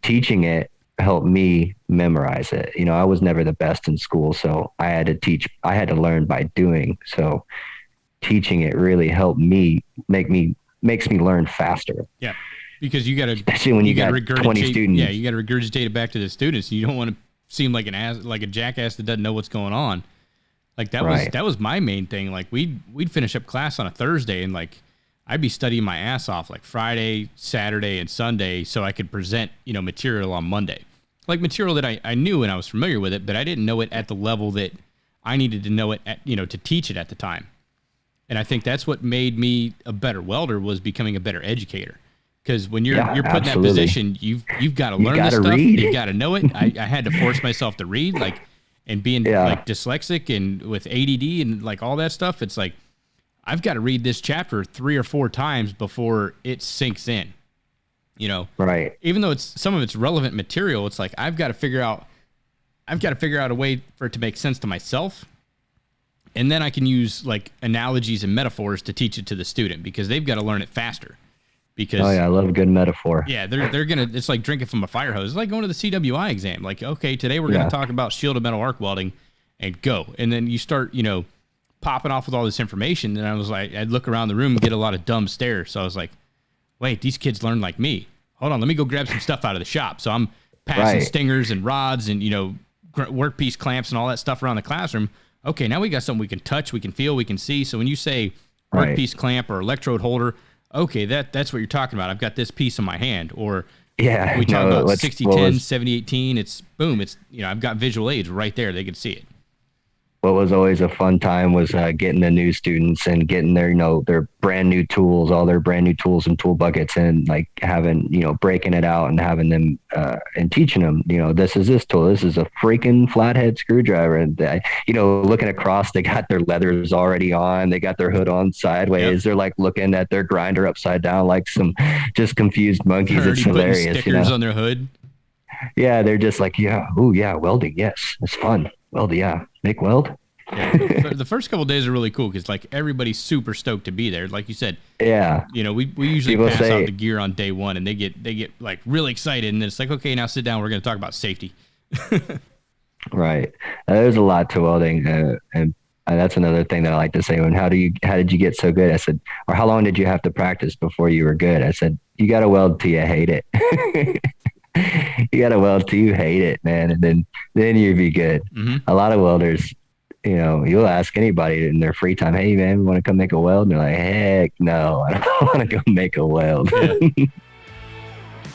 teaching it helped me memorize it. I was never the best in school, so I had to learn by doing. So teaching it really helped me makes me learn faster. Yeah. Because you got to, especially when you got 20 students. Yeah. You got to regurgitate it back to the students. You don't want to seem like like a jackass that doesn't know what's going on. Like that was my main thing. Like we'd finish up class on a Thursday, and like I'd be studying my ass off like Friday, Saturday, and Sunday so I could present, material on Monday. Like material that I knew and I was familiar with it, but I didn't know it at the level that I needed to know it at, to teach it at the time. And I think that's what made me a better welder, was becoming a better educator. Because when you're put in that position, you've got to learn this stuff. You've got to know it. I had to force myself to read, and being like dyslexic and with ADD and like all that stuff. It's like, I've got to read this chapter 3 or 4 times before it sinks in, Right. Even though some of it's relevant material, it's like, I've got to figure out a way for it to make sense to myself. And then I can use like analogies and metaphors to teach it to the student, because they've got to learn it faster. Because, I love a good metaphor. Yeah, they're gonna. It's like drinking from a fire hose. It's like going to the CWI exam. Like, okay, today we're gonna talk about shielded metal arc welding, and go. And then you start, popping off with all this information. And I was like, I'd look around the room and get a lot of dumb stares. So I was like, wait, these kids learn like me. Hold on, let me go grab some stuff out of the shop. So I'm passing stingers and rods and, workpiece clamps and all that stuff around the classroom. Okay, now we got something we can touch, we can feel, we can see. So when you say workpiece clamp or electrode holder, okay, that's what you're talking about. I've got this piece in my hand. Or we talk about 60-10, 70-18. It's boom. It's, I've got visual aids right there. They can see it. What was always a fun time was getting the new students and getting their, their brand new tools, all their brand new tools and tool buckets, and like having, breaking it out and having them and teaching them, this is this tool. This is a freaking flathead screwdriver. And, looking across, they got their leathers already on. They got their hood on sideways. Yep. They're like looking at their grinder upside down like some just confused monkeys. It's hilarious. Stickers on their hood. Yeah, they're just like, welding. Yes, it's fun. Weld, make weld. Yeah, the first couple of days are really cool because like everybody's super stoked to be there. Like you said, we usually pass out the gear on day one, and they get like really excited, and then it's like, okay, now sit down. We're going to talk about safety. Right. There's a lot to welding, and that's another thing that I like to say. How did you get so good? I said, or how long did you have to practice before you were good? I said, you got to weld till you hate it. You got to weld till you hate it, man, and then you'll be good. Mm-hmm. A lot of welders, you'll ask anybody in their free time, hey, man, want to come make a weld? And they're like, heck no, I don't want to go make a weld. Yeah.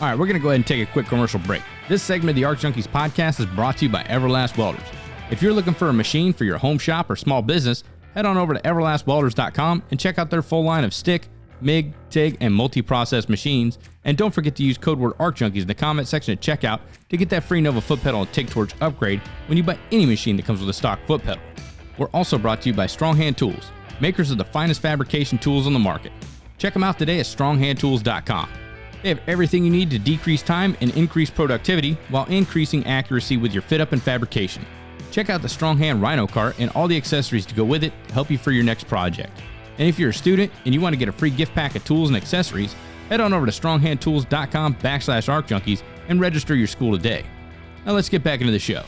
All right, we're going to go ahead and take a quick commercial break. This segment of the Arc Junkies podcast is brought to you by Everlast Welders. If you're looking for a machine for your home shop or small business, head on over to everlastwelders.com and check out their full line of stick, MIG, TIG, and multi-process machines. And don't forget to use code word ARCJunkies in the comment section at checkout to get that free Nova foot pedal and TIG torch upgrade when you buy any machine that comes with a stock foot pedal. We're also brought to you by Strong Hand Tools, makers of the finest fabrication tools on the market. Check them out today at stronghandtools.com. They have everything you need to decrease time and increase productivity while increasing accuracy with your fit up and fabrication. Check out the Strong Hand Rhino cart and all the accessories to go with it to help you for your next project. And if you're a student and you want to get a free gift pack of tools and accessories, head on over to stronghandtools.com/arcjunkies and register your school today. Now let's get back into the show.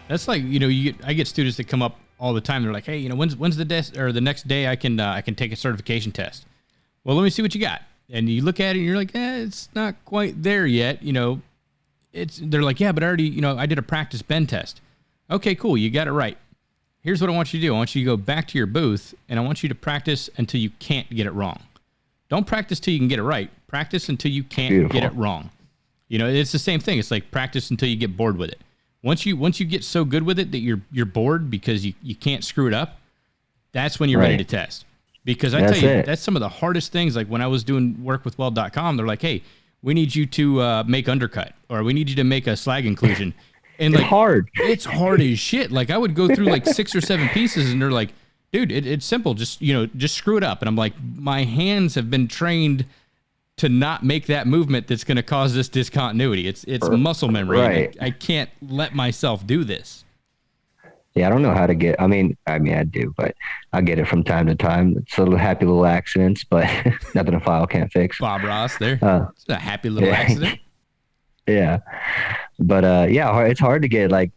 That's like, I get students that come up all the time. They're like, hey, when's the next day I can take a certification test? Well, let me see what you got. And you look at it and you're like, it's not quite there yet. They're like, yeah, but I already, I did a practice bend test. Okay, cool. You got it right. Here's what I want you to do. I want you to go back to your booth and I want you to practice until you can't get it wrong. Don't practice till you can get it right. Practice until you can't get it wrong. It's the same thing. It's like practice until you get bored with it. Once you get so good with it that you're bored because you can't screw it up, that's when you're ready to test. Because I tell you, that's some of the hardest things. Like when I was doing work with weld.com, they're like, hey, we need you to make undercut, or we need you to make a slag inclusion. And it's hard. It's hard as shit. Like I would go through like 6 or 7 pieces and they're like, dude, it's simple. Just screw it up. And I'm like, my hands have been trained to not make that movement that's going to cause this discontinuity. It's muscle memory. Right. I can't let myself do this. Yeah, I don't know how to get. I mean, I do, but I get it from time to time. It's a little happy little accidents, but nothing a file can't fix. Bob Ross there. It's a happy little accident. Yeah, but it's hard to get like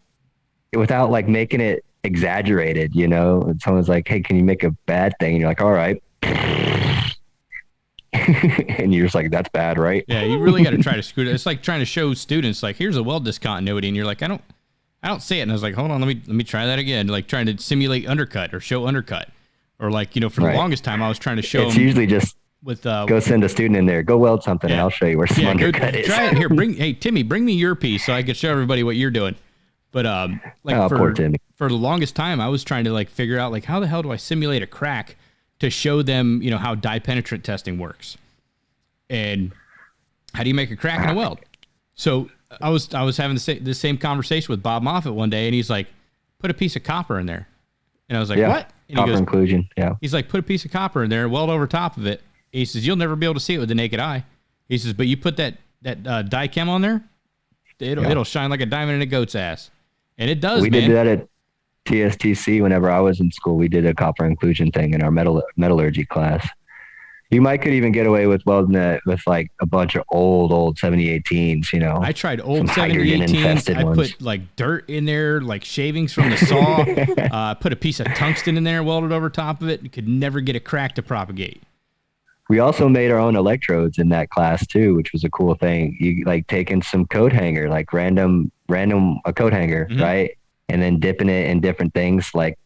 without like making it exaggerated. And someone's like, "Hey, can you make a bad thing?" And you're like, "All right." And you're just like, that's bad, right? Yeah, you really got to try to screw it. It's like trying to show students, like, here's a weld discontinuity, and you're like, I don't see it. And I was like, hold on, let me try that again. Like trying to simulate undercut or show undercut, or like for the longest time, I was trying to show. It's usually just with go send a student in there, go weld something, and I'll show you where some undercut is. Try it here. Hey Timmy, bring me your piece so I can show everybody what you're doing. But poor Timmy. For the longest time, I was trying to like figure out like how the hell do I simulate a crack to show them, how dye penetrant testing works. And how do you make a crack in a weld? So I was having the same conversation with Bob Moffitt one day, and he's like, put a piece of copper in there. And I was like, what? And copper inclusion, yeah. He's like, put a piece of copper in there, weld over top of it. He says, you'll never be able to see it with the naked eye. He says, but you put that dye chem on there, it'll shine like a diamond in a goat's ass. And it does, We did that at TSTC whenever I was in school. We did a copper inclusion thing in our metallurgy class. You might could even get away with welding it with like a bunch of old 7018s, you know. I tried old 7018s. I put like dirt in there, like shavings from the saw. Put a piece of tungsten in there, welded over top of it. You could never get a crack to propagate. We also made our own electrodes in that class too, which was a cool thing. You like taking some coat hanger, like random a coat hanger, right? And then dipping it in different things like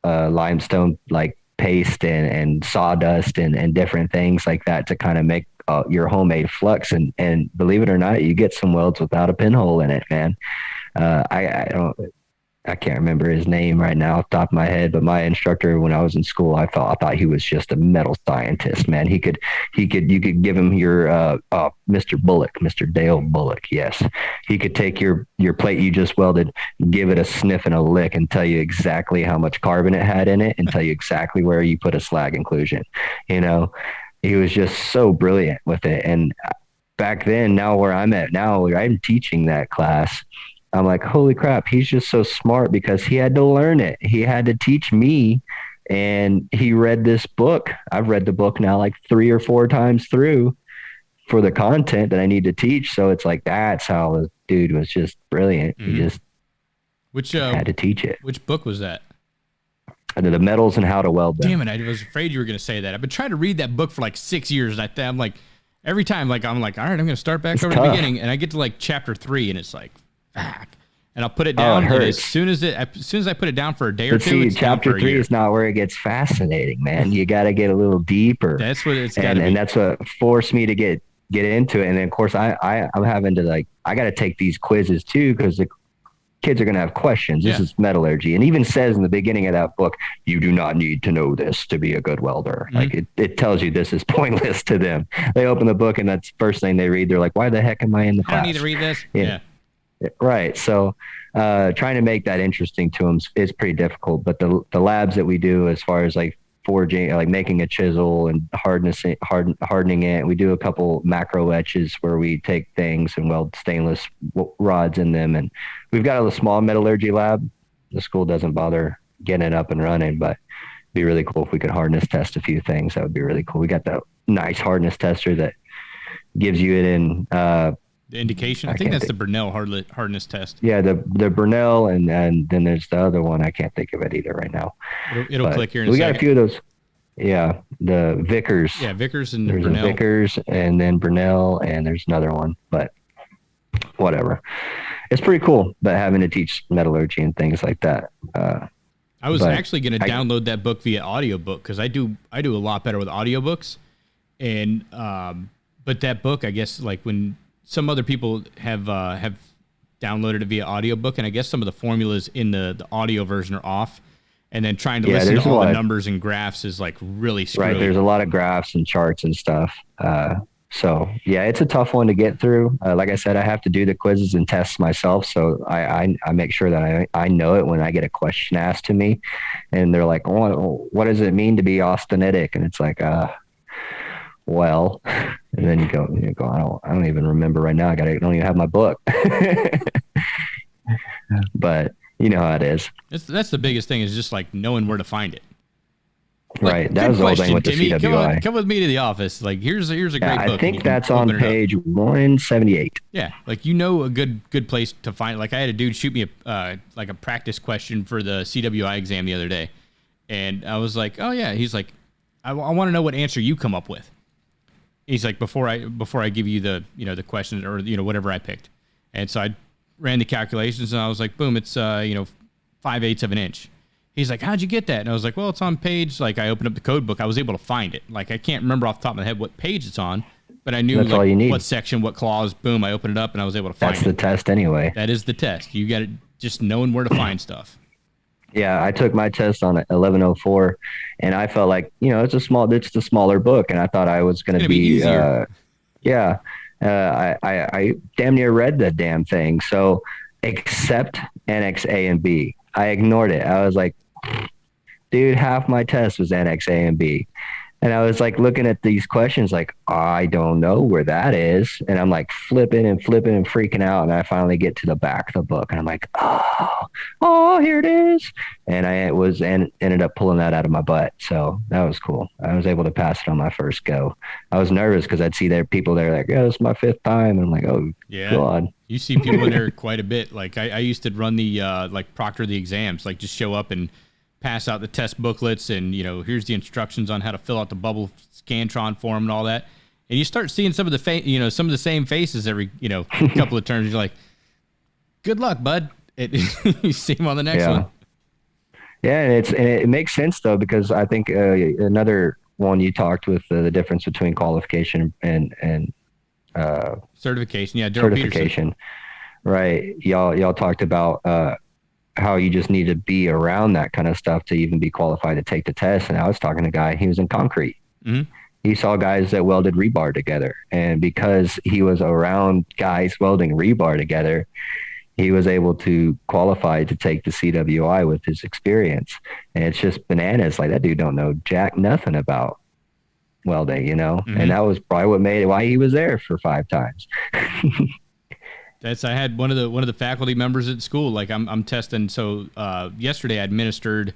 limestone, like paste and sawdust and different things like that to kind of make your homemade flux. And believe it or not, you get some welds without a pinhole in it, man. I can't remember his name right now off the top of my head, but my instructor when I was in school, I thought he was just a metal scientist, man. You could give him your Mr. Bullock, Mr. Dale Bullock. Yes. He could take your plate you just welded, give it a sniff and a lick and tell you exactly how much carbon it had in it and tell you exactly where you put a slag inclusion. You know, he was just so brilliant with it. And back then, now where I'm at now, I'm teaching that class. I'm like, holy crap, he's just so smart because he had to learn it. He had to teach me, and he read this book. I've read the book now like 3 or 4 times through for the content that I need to teach. So it's like, that's how the dude was just brilliant. He just had to teach it. Which book was that? The Metals and How to Weld Them. Damn it, I was afraid you were going to say that. I've been trying to read that book for like 6 years, and I'm like, every time, like, I'm like, all right, I'm going to start back over the beginning, and I get to like chapter 3, and it's like, and I'll put it down. And as soon as I put it down for a day or two, it's chapter 3 is not where it gets fascinating, man. You got to get a little deeper. That's what it's got to be. And that's what forced me to get into it. And then of course I'm having to I got to take these quizzes too, because the kids are going to have questions. This is metallurgy. And even says in the beginning of that book, you do not need to know this to be a good welder. Like it tells you this is pointless to them. They open the book and that's the first thing they read. They're like, why the heck am I in the class? I don't need to read this. Yeah. Right. So trying to make that interesting to them is pretty difficult. But the labs that we do as far as like forging, like making a chisel and hardening it, we do a couple macro etches where we take things and weld stainless rods in them. And we've got a small metallurgy lab. The school doesn't bother getting it up and running, but it'd be really cool if we could hardness test a few things. That would be really cool. We got that nice hardness tester that gives you it in the indication. I think that's the Burnell hardness test. Yeah, the Burnell, and then there's the other one. I can't think of it either right now. It'll click here in a second. We got a few of those. Yeah, the Vickers. Yeah, Vickers and there's Burnell. Vickers, and then Burnell, and there's another one. But whatever. It's pretty cool, but having to teach metallurgy and things like that. I was actually going to download that book via audiobook because I do a lot better with audiobooks. And but that book, I guess, like when some other people have downloaded it via audiobook, and I guess some of the formulas in the audio version are off, and then trying to listen to all the numbers and graphs is like really screwy. Right, there's a lot of graphs and charts and stuff. So yeah, it's a tough one to get through. Like I said, I have to do the quizzes and tests myself, so I make sure that I know it when I get a question asked to me, and they're like, what does it mean to be austenitic? And it's like, well, and then you go, I don't even remember right now. I don't even have my book. But you know how it is. That's the biggest thing, is just like knowing where to find it. Like, right. That was the whole thing with the CWI. Come with me to the office. Like, here's a great book. I think that's on page 178. Yeah. Like, you know, a good place to find. Like, I had a dude shoot me a practice question for the CWI exam the other day. And I was like, oh yeah. He's like, I want to know what answer you come up with. He's like, before I give you the questions or, whatever I picked. And so I ran the calculations and I was like, boom, it's, 5/8 of an inch. He's like, how'd you get that? And I was like, well, it's on page, like I opened up the code book. I was able to find it. Like, I can't remember off the top of my head what page it's on, but I knew all you need. What section, what clause. Boom, I opened it up and I was able to find it. That's the test anyway. That is the test. You got to just knowing where to find stuff. Yeah, I took my test on 1104, and I felt like, it's the smaller book, and I thought I was going to be easier. I damn near read the damn thing. So except Annex A and B, I ignored it. I was like, dude, half my test was Annex A and B. And I was like looking at these questions, like, I don't know where that is. And I'm like flipping and freaking out. And I finally get to the back of the book and I'm like, oh, here it is. And ended up pulling that out of my butt. So that was cool. I was able to pass it on my first go. I was nervous because I'd see people there like, yeah, this is my 5th time. And I'm like, oh, yeah. God. You see people in there quite a bit. Like I used to run the, like proctor the exams, like just show up and pass out the test booklets and, here's the instructions on how to fill out the bubble Scantron form and all that. And you start seeing some of the some of the same faces every, couple of turns. You're like, good luck, bud. You see them on the next one. Yeah. And it makes sense though, because I think another one you talked with the difference between qualification and certification. Yeah. Certification. Right. Y'all talked about, how you just need to be around that kind of stuff to even be qualified to take the test. And I was talking to a guy, he was in concrete. Mm-hmm. He saw guys that welded rebar together. And because he was around guys welding rebar together, he was able to qualify to take the CWI with his experience. And it's just bananas. Like that dude don't know jack nothing about welding, Mm-hmm. And that was probably why he was there for 5 times. I had one of the faculty members at school. Like I'm testing. So yesterday I administered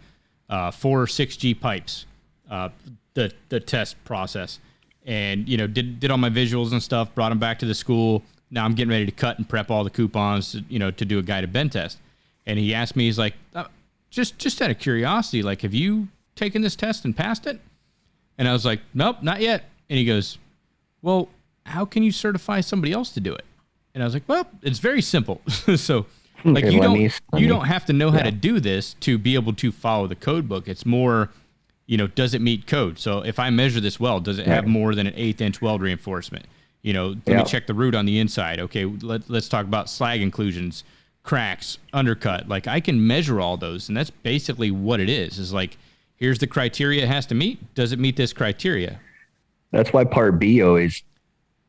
4 6G pipes, the test process, and did all my visuals and stuff. Brought them back to the school. Now I'm getting ready to cut and prep all the coupons, to do a guided bend test. And he asked me, he's like, just out of curiosity, like, have you taken this test and passed it? And I was like, nope, not yet. And he goes, well, how can you certify somebody else to do it? And I was like, well, it's very simple. So like you don't have to know how to do this to be able to follow the code book. It's more, does it meet code? So if I measure this weld, does it have more than an 1/8 inch weld reinforcement? Let me check the root on the inside. Okay, let's talk about slag inclusions, cracks, undercut. Like I can measure all those, and that's basically what it is. Is like, here's the criteria it has to meet. Does it meet this criteria? That's why Part B always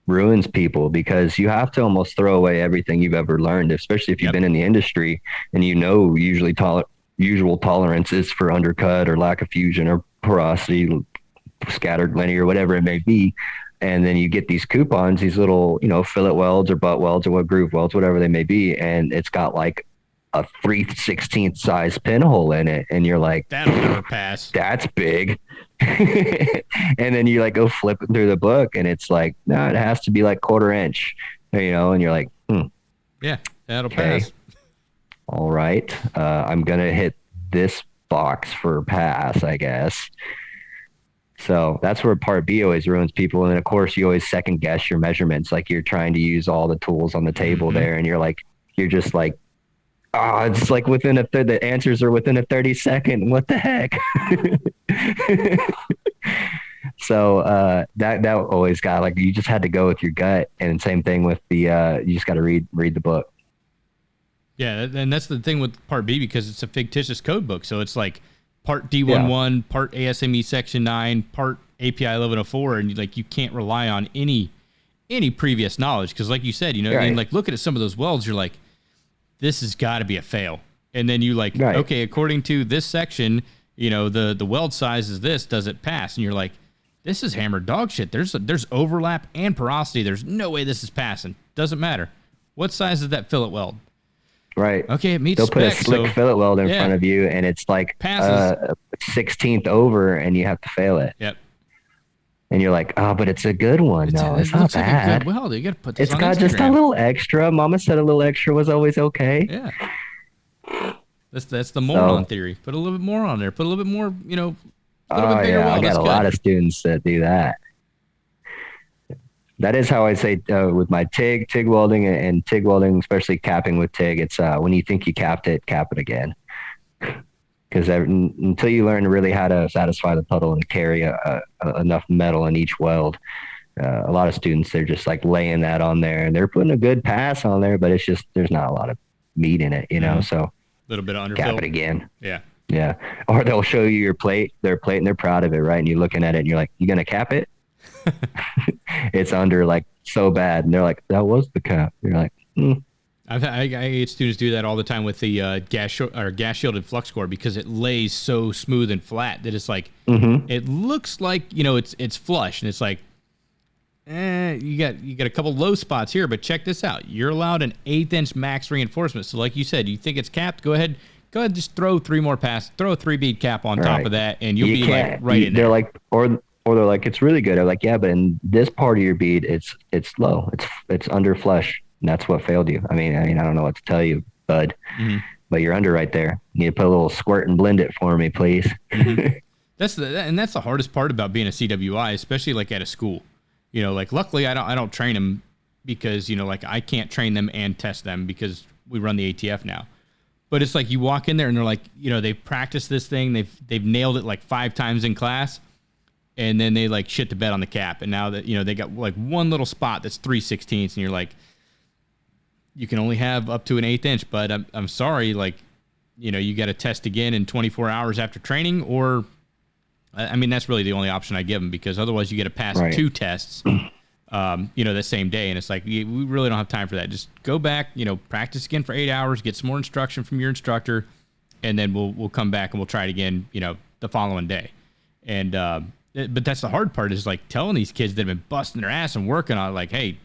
ruins people, because you have to almost throw away everything you've ever learned, especially if you've been in the industry and usual tolerances for undercut or lack of fusion or porosity, scattered linear, whatever it may be. And then you get these coupons, these little, fillet welds or butt welds or groove welds, whatever they may be. And it's got like a 3/16 size pinhole in it. And you're like, that'll never pass. That's big. And then you like go flipping through the book and it's like, no, it has to be like 1/4 inch, and you're like, yeah, that'll pass. All right. I'm going to hit this box for pass, I guess. So that's where Part B always ruins people. And then of course you always second guess your measurements. Like you're trying to use all the tools on the table there. And you're just like, it's like the answers are within a 30-second. What the heck? So that always got, like, you just had to go with your gut. And same thing with the you just got to read the book. Yeah, and that's the thing with Part B, because it's a fictitious code book. So it's like Part D11, Part ASME Section 9, Part API 1104, and you can't rely on any previous knowledge, because like you said, and like looking at some of those welds, you're like, this has got to be a fail. And then you okay, according to this section, the weld size is this, does it pass? And you're like, this is hammered dog shit. There's overlap and porosity. There's no way this is passing. Doesn't matter. What size is that fillet weld? Right. Okay, it meets They'll spec, put a slick fillet weld in front of you, and it's like 16th over, and you have to fail it. Yep. And you're like, but it's a good one. No, it's not bad. Like a good weld. You got to put this it's on got Instagram. Just a little extra. Mama said a little extra was always okay. Yeah. That's the moron theory. Put a little bit more on there. Put a little bit more, a little bit bigger weld. I got a lot of students that do that. That is how I say with my TIG welding and TIG welding, especially capping with TIG. It's when you think you capped it, cap it again. Because until you learn really how to satisfy the puddle and carry enough metal in each weld, a lot of students, they're just like laying that on there and they're putting a good pass on there, but it's just, there's not a lot of meat in it, so a little bit of underfill. Cap it again. Yeah. Or they'll show you their plate and they're proud of it, right? And you're looking at it and you're like, you gonna cap it? It's under like so bad, and they're like, that was the cap. You're like, I get students do that all the time with the gas shielded flux core, because it lays so smooth and flat that it's like, it looks like, it's flush, and it's like, you got a couple low spots here, but check this out. You're allowed an 1/8 inch max reinforcement. So like you said, you think it's capped, go ahead, just throw 3 more passes, throw a 3-bead cap on top of that, and you'll be like right in there. They're like, or they're like, it's really good. I'm like, yeah, but in this part of your bead, it's low. It's under flush. And that's what failed you. I mean, I don't know what to tell you, bud, but you're under right there. You need to put a little squirt and blend it for me, please. That's the hardest part about being a CWI, especially like at a school. Like luckily I don't train them because, like I can't train them and test them because we run the ATF now. But it's like you walk in there and they're like, they've practiced this thing. They've nailed it like 5 times in class. And then they like shit the bed on the cap. And now that, they got like one little spot that's 3/16, and you're like, you can only have up to an 1/8 inch, but I'm sorry. Like, you got to test again in 24 hours after training, or, I mean, that's really the only option I give them, because otherwise you got to pass 2 tests, the same day. And it's like, we really don't have time for that. Just go back, practice again for 8 hours, get some more instruction from your instructor, and then we'll come back and we'll try it again, the following day. And, but that's the hard part, is like telling these kids that have been busting their ass and working on it, like, hey,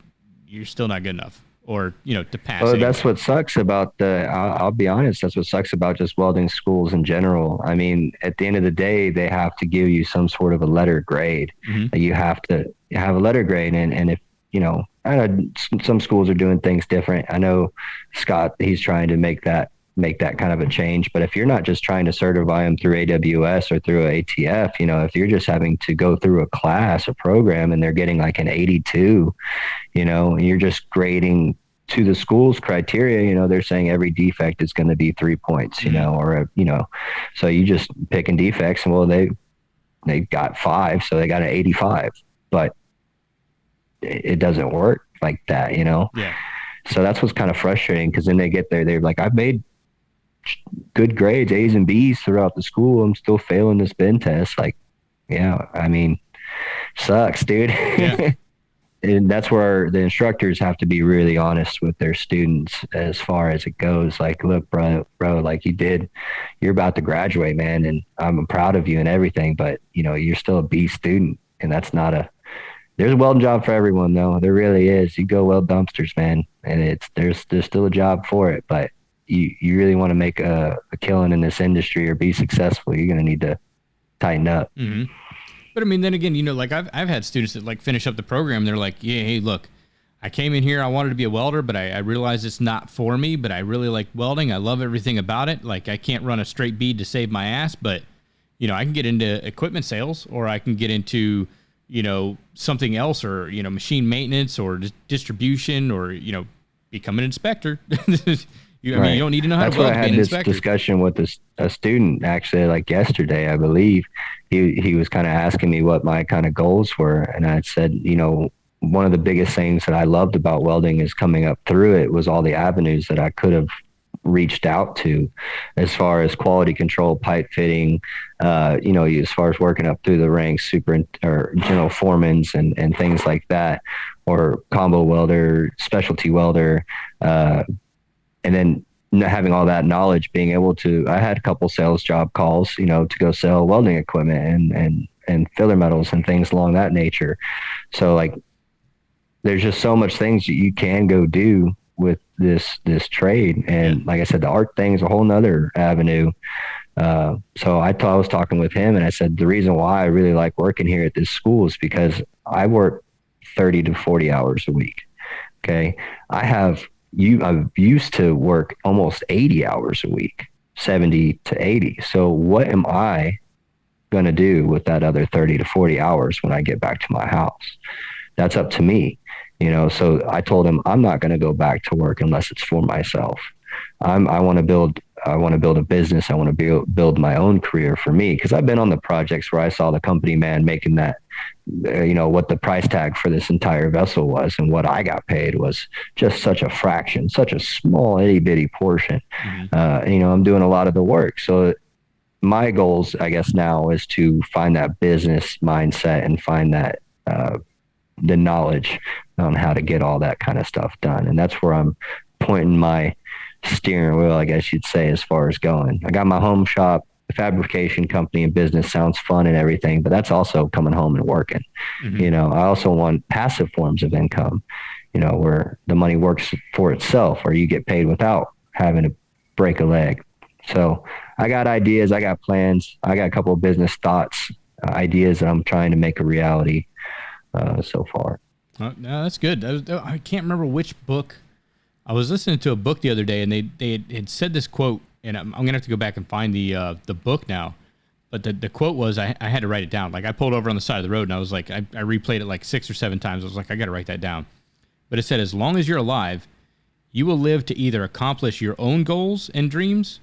you're still not good enough. Or, to pass. Well, that's what sucks about I'll be honest, that's what sucks about just welding schools in general. I mean, at the end of the day, they have to give you some sort of a letter grade. You have to have a letter grade. And if, I know some schools are doing things different. I know Scott, he's trying to make that kind of a change. But if you're not just trying to certify them through AWS or through ATF, if you're just having to go through a class, a program, and they're getting like an 82, and you're just grading to the school's criteria, they're saying every defect is going to be 3 points, so you just picking defects, and well, they got 5, so they got an 85, but it doesn't work like that, Yeah. So that's what's kind of frustrating, because then they get there, they're like, I've made good grades, A's and B's throughout the school. I'm still failing this bin test. Like, yeah, I mean, sucks, dude. Yeah. And that's where the instructors have to be really honest with their students as far as it goes. Like, look, bro, like you're about to graduate, man. And I'm proud of you and everything, but you're still a B student, and there's a welding job for everyone, though. There really is. You go weld dumpsters, man. And there's still a job for it, but you really want to make a killing in this industry or be successful, you're going to need to tighten up. But I mean, then again, like I've had students that like finish up the program. They're like, yeah, hey, look, I came in here, I wanted to be a welder, but I realized it's not for me, but I really like welding. I love everything about it. Like, I can't run a straight bead to save my ass, but I can get into equipment sales, or I can get into, something else, or, machine maintenance, or distribution, or, become an inspector. I mean, you don't need to know how to weld to be an inspector. That's what I had this discussion with a student, actually, like yesterday, I believe. He was kind of asking me what my kind of goals were. And I said, one of the biggest things that I loved about welding is coming up through it was all the avenues that I could have reached out to, as far as quality control, pipe fitting, as far as working up through the ranks, or general foremans and things like that, or combo welder, specialty welder, and then having all that knowledge, being able to, I had a couple sales job calls, to go sell welding equipment and filler metals and things along that nature. So like, there's just so much things that you can go do with this trade. And like I said, the art thing is a whole nother avenue. So I was talking with him, and I said, the reason why I really like working here at this school is because I work 30 to 40 hours a week. Okay. I've used to work almost 80 hours a week, 70 to 80. So what am I going to do with that other 30 to 40 hours when I get back to my house? That's up to me. So I told him, I'm not going to go back to work unless it's for myself. I want to build a business. I want to build my own career for me. Cause I've been on the projects where I saw the company man making that, what the price tag for this entire vessel was, and what I got paid was just such a fraction, such a small itty bitty portion. I'm doing a lot of the work. So my goals, I guess now, is to find that business mindset and find that, the knowledge on how to get all that kind of stuff done. And that's where I'm pointing my steering wheel, I guess you'd say, as far as going. I got my home shop, the fabrication company and business sounds fun and everything, but that's also coming home and working. Mm-hmm. I also want passive forms of income, where the money works for itself, or you get paid without having to break a leg. So I got ideas, I got plans, I got a couple of business thoughts, ideas that I'm trying to make a reality so far. No, that's good. I can't remember which book. I was listening to a book the other day, and they had said this quote, and I'm gonna have to go back and find the book now. But the quote was, I had to write it down. Like, I pulled over on the side of the road, and I was like, I replayed it like 6 or 7 times. I was like, I got to write that down. But it said, as long as you're alive, you will live to either accomplish your own goals and dreams,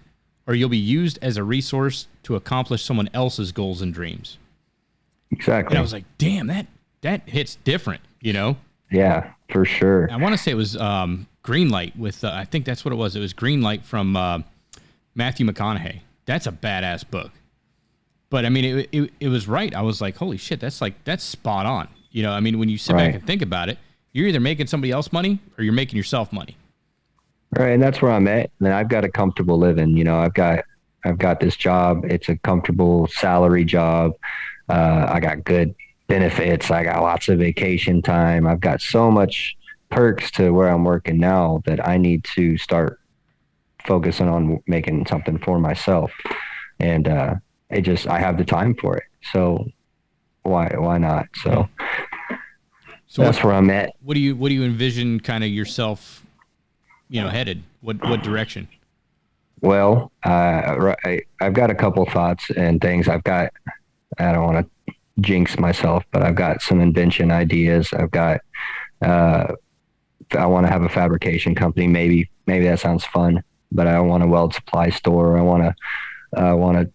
or you'll be used as a resource to accomplish someone else's goals and dreams. Exactly. And I was like, damn, that hits different, Yeah, for sure. I want to say it was Green Light with, I think that's what it was. It was Green Light from Matthew McConaughey. That's a badass book. But I mean, it was right. I was like, holy shit, that's spot on. I mean, when you sit back and think about it, you're either making somebody else money or you're making yourself money. Right. And that's where I'm at. And I've got a comfortable living. I've got this job. It's a comfortable salary job. I got good benefits. I got lots of vacation time. I've got so much perks to where I'm working now that I need to start focusing on making something for myself. And I have the time for it. So why not? So that's where I'm at. What do you envision kind of yourself, headed? What direction? Well, I've got a couple thoughts and things. I don't want to jinx myself, but I've got some invention ideas. I want to have a fabrication company. Maybe that sounds fun, but I want a weld supply store. I want a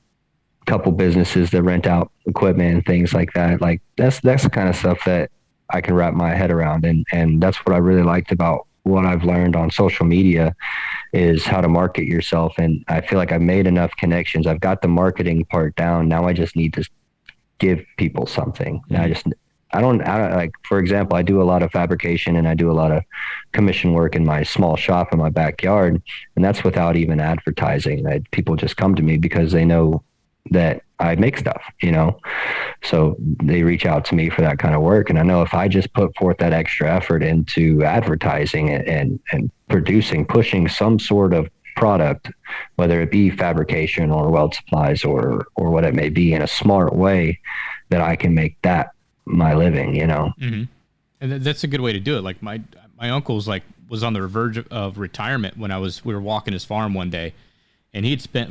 couple businesses that rent out equipment and things like that. Like that's the kind of stuff that I can wrap my head around. And that's what I really liked about what I've learned on social media is how to market yourself. And I feel like I've made enough connections. I've got the marketing part down. Now I just need to give people something. And I don't like, for example, I do a lot of fabrication and I do a lot of commission work in my small shop in my backyard. And that's without even advertising. People just come to me because they know that I make stuff, so they reach out to me for that kind of work. And I know if I just put forth that extra effort into advertising and pushing some sort of product, whether it be fabrication or weld supplies or what it may be, in a smart way, that I can make that my living, Mm-hmm. And that's a good way to do it. Like my uncle's was on the verge of retirement when we were walking his farm one day, and he'd spent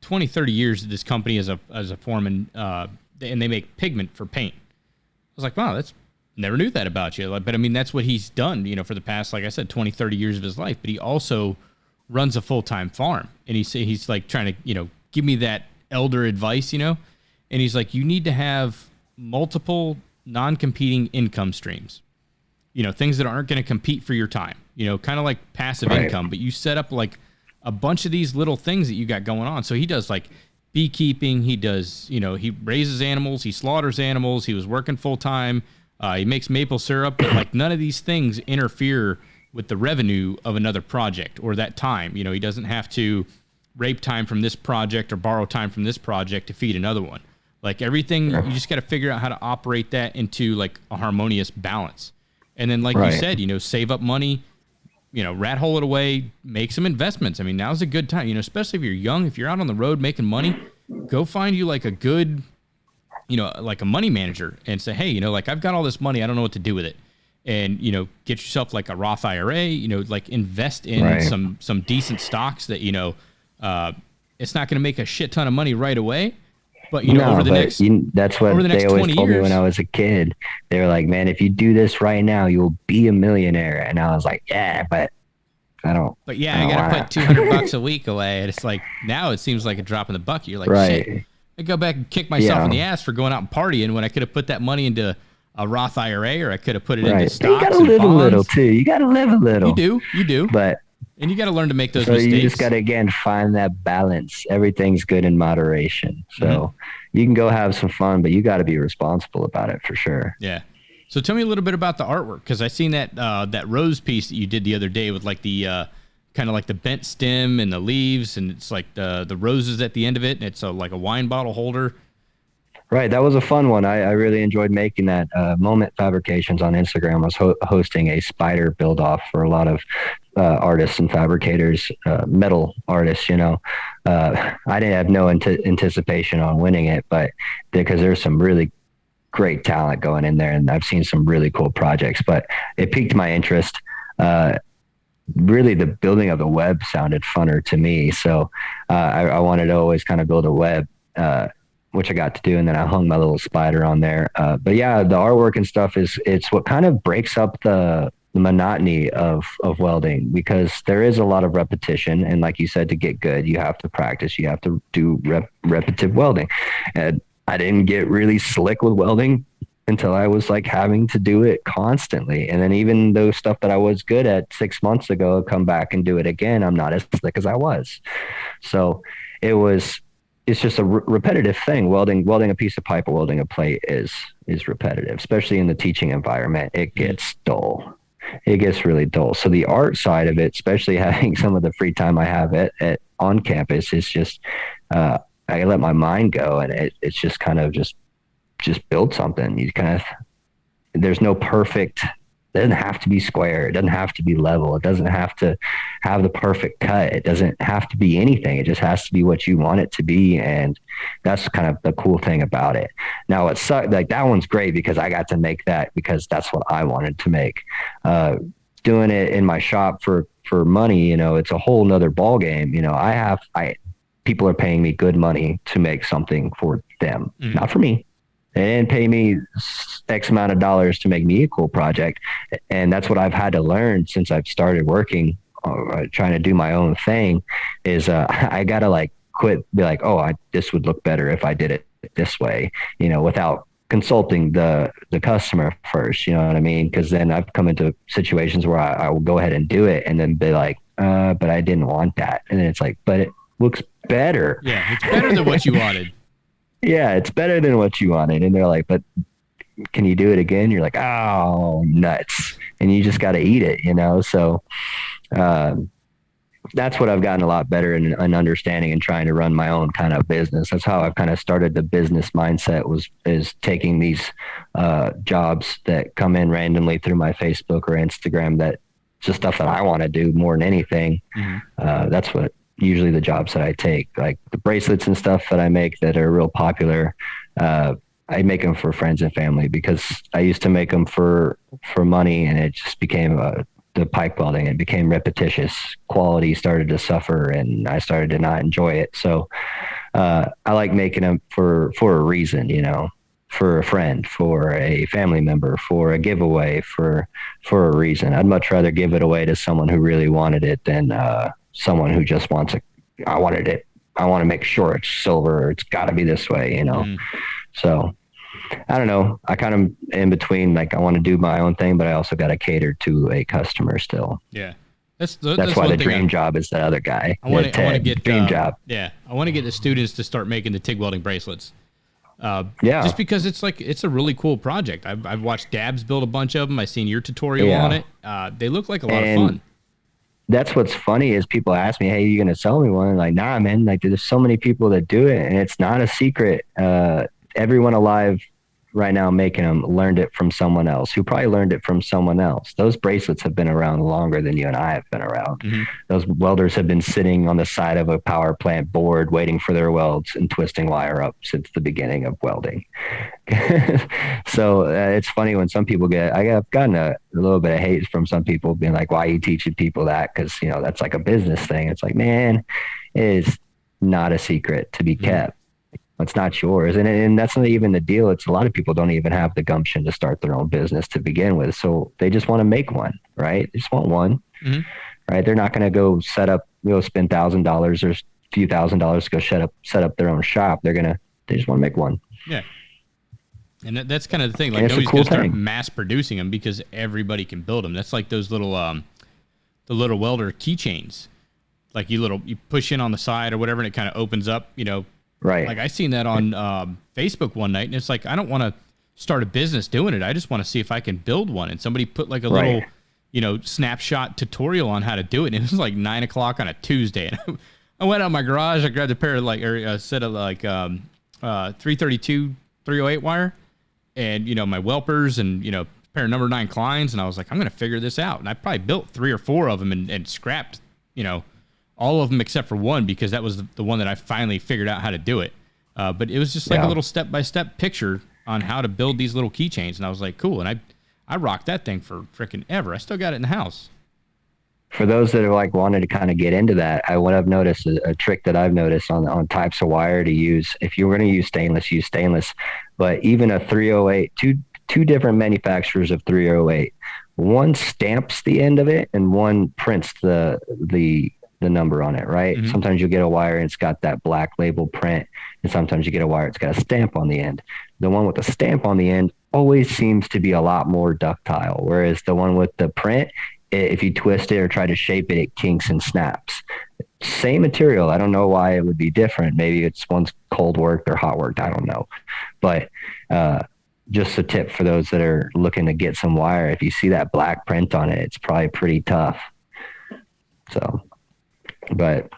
20, 30 years at this company as a foreman, and they make pigment for paint. I was like, wow, never knew that about you. But I mean, that's what he's done, for the past, like I said, 20, 30 years of his life. But he also runs a full-time farm. And he's like trying to, give me that elder advice, and he's like, you need to have multiple non-competing income streams, things that aren't going to compete for your time, kind of like passive income, but you set up like a bunch of these little things that you got going on. So he does like beekeeping. He does, he raises animals, he slaughters animals. He was working full time. He makes maple syrup, but like none of these things interfere with the revenue of another project or that time. He doesn't have to rape time from this project or borrow time from this project to feed another one. Like everything, you just got to figure out how to operate that into like a harmonious balance. And then, like you said, save up money, rat hole it away, make some investments. I mean, now's a good time, especially if you're young, if you're out on the road making money, go find you like a good, like a money manager and say, hey, like I've got all this money, I don't know what to do with it. And, get yourself like a Roth IRA, like invest in some decent stocks that, it's not going to make a shit ton of money right away. But, that's what they always told me when I was a kid. They were like, man, if you do this right now, you'll be a millionaire. And I was like, yeah, but I don't. But yeah, I got to put $200 a week away. And it's like, now it seems like a drop in the bucket. You're like, shit, I go back and kick myself in the ass for going out and partying when I could have put that money into a Roth IRA, or I could have put it into stocks. You got to live a little too. You got to live a little. You do. And you got to learn to make those mistakes. You just got to, again, find that balance. Everything's good in moderation. So you can go have some fun, but you got to be responsible about it for sure. Yeah. So tell me a little bit about the artwork, because I seen that that rose piece that you did the other day with like the kind of like the bent stem and the leaves, and it's like the roses at the end of it, and it's like a wine bottle holder. Right. That was a fun one. I really enjoyed making that. Moment Fabrications on Instagram was hosting a spider build off for a lot of artists and fabricators, metal artists, I didn't have no anticipation on winning it, but because there's some really great talent going in there, and I've seen some really cool projects, but it piqued my interest. Really the building of the web sounded funner to me. So I wanted to always kind of build a web, which I got to do. And then I hung my little spider on there. But yeah, the artwork and stuff it's what kind of breaks up the monotony of welding, because there is a lot of repetition. And like you said, to get good, you have to practice, you have to do repetitive welding. And I didn't get really slick with welding until I was like having to do it constantly. And then even those stuff that I was good at 6 months ago, come back and do it again, I'm not as slick as I was. So it's just a repetitive thing. Welding a piece of pipe or welding a plate is repetitive, especially in the teaching environment. It gets dull. It gets really dull. So the art side of it, especially having some of the free time I have at on campus, is just, I let my mind go, and it's just kind of just build something. You kind of, there's no perfect, it doesn't have to be square. It doesn't have to be level. It doesn't have to have the perfect cut. It doesn't have to be anything. It just has to be what you want it to be. And that's kind of the cool thing about it. Now it sucked. Like that one's great because I got to make that because that's what I wanted to make. Doing it in my shop for money, it's a whole nother ball game. People are paying me good money to make something for them, not for me. They didn't pay me X amount of dollars to make me a cool project. And that's what I've had to learn since I've started working, trying to do my own thing, is I got to like quit, be like, this would look better if I did it this way, without consulting the customer first, you know what I mean? Because then I've come into situations where I will go ahead and do it and then be like, but I didn't want that. And then it's like, but it looks better. Yeah, it's better than what you wanted. Yeah, it's better than what you wanted. And they're like, but can you do it again? You're like, oh, nuts. And you just got to eat it, So that's what I've gotten a lot better in understanding and trying to run my own kind of business. That's how I've kind of started the business mindset, is taking these jobs that come in randomly through my Facebook or Instagram, that just stuff that I want to do more than anything. That's what usually the jobs that I take, like the bracelets and stuff that I make that are real popular. I make them for friends and family, because I used to make them for money, and it just became the pipe welding. It became repetitious. Quality started to suffer, and I started to not enjoy it. So I like making them for a reason, for a friend, for a family member, for a giveaway, for a reason. I'd much rather give it away to someone who really wanted it than someone who just wants it. I wanted it. I want to make sure it's silver, or it's got to be this way, So I don't know. I kind of in between, like I want to do my own thing, but I also got to cater to a customer still. Yeah. That's why the dream job is the other guy. I want to get dream job. Yeah. I want to get the students to start making the TIG welding bracelets. Just because it's a really cool project. I've watched Dabs build a bunch of them. I've seen your tutorial on it. They look like a lot of fun. That's what's funny is people ask me, hey, you going to sell me one? Like, nah, man, like there's so many people that do it, and it's not a secret. Everyone alive right now making them learned it from someone else, who probably learned it from someone else. Those bracelets have been around longer than you and I have been around. Those welders have been sitting on the side of a power plant board waiting for their welds and twisting wire up since the beginning of welding. So it's funny when some people I've gotten a little bit of hate from some people being like, why are you teaching people that? Because that's like a business thing. It's like, man, it is not a secret to be kept. It's not yours. And that's not even the deal. It's a lot of people don't even have the gumption to start their own business to begin with. So they just want to make one, right? They just want one, right? They're not going to go spend $1,000 or a few $1,000s to go set up their own shop. They just want to make one. Yeah. And that's kind of the thing. Like nobody's going to start mass producing them because everybody can build them. That's like those little, the little welder keychains. Like you push in on the side or whatever, and it kind of opens up, Right. Like I seen that on Facebook one night, and it's like, I don't want to start a business doing it. I just want to see if I can build one. And somebody put like a little, snapshot tutorial on how to do it. And it was like 9:00 on a Tuesday. And I went out my garage. I grabbed a pair of a set of 332, 308 wire and, my Welpers and, a pair of number 9 Kleins. And I was like, I'm going to figure this out. And I probably built 3 or 4 of them and scrapped, all of them except for one, because that was the one that I finally figured out how to do it. But it was just like a little step-by-step picture on how to build these little keychains. And I was like, cool. And I rocked that thing for freaking ever. I still got it in the house. For those that are like wanted to kind of get into that, what I've noticed, a trick that I've noticed on types of wire to use, if you're going to use stainless, but even a 308, two different manufacturers of 308, one stamps the end of it and one prints the number on it, right? Mm-hmm. Sometimes you'll get a wire and it's got that black label print, and sometimes you get a wire, it's got a stamp on the end. The one with the stamp on the end always seems to be a lot more ductile, whereas the one with the print, if you twist it or try to shape it, it kinks and snaps. Same material. I don't know why it would be different. Maybe it's one's cold worked or hot worked. I don't know. But just a tip for those that are looking to get some wire. If you see that black print on it, it's probably pretty tough. So, but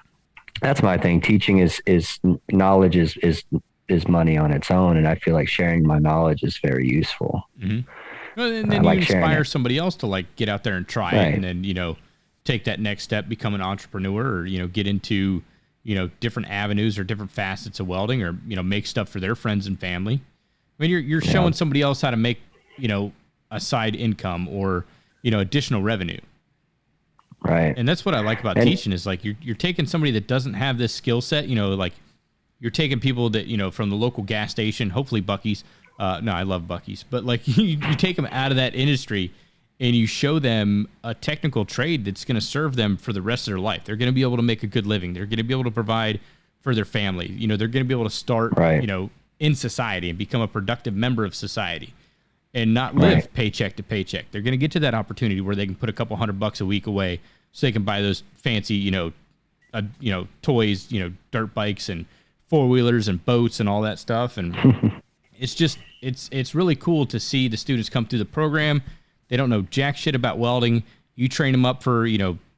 that's my thing. Teaching is knowledge is money on its own. And I feel like sharing my knowledge is very useful. Mm-hmm. Well, and then you inspire somebody else to like get out there and try it, and then, take that next step, become an entrepreneur, or, get into, different avenues or different facets of welding, or, make stuff for their friends and family. I mean, you're showing somebody else how to make, a side income or, additional revenue. Right. And that's what I like about teaching is like, you're taking somebody that doesn't have this skill set, like you're taking people that, from the local gas station, hopefully Buc-ee's. No, I love Buc-ee's, but like you take them out of that industry and you show them a technical trade that's going to serve them for the rest of their life. They're going to be able to make a good living. They're going to be able to provide for their family. They're going to be able to start, in society and become a productive member of society and not live paycheck to paycheck. They're going to get to that opportunity where they can put a couple $100 a week away so they can buy those fancy, toys, dirt bikes and 4-wheelers and boats and all that stuff. And it's just, it's really cool to see the students come through the program. They don't know jack shit about welding. You train them up for,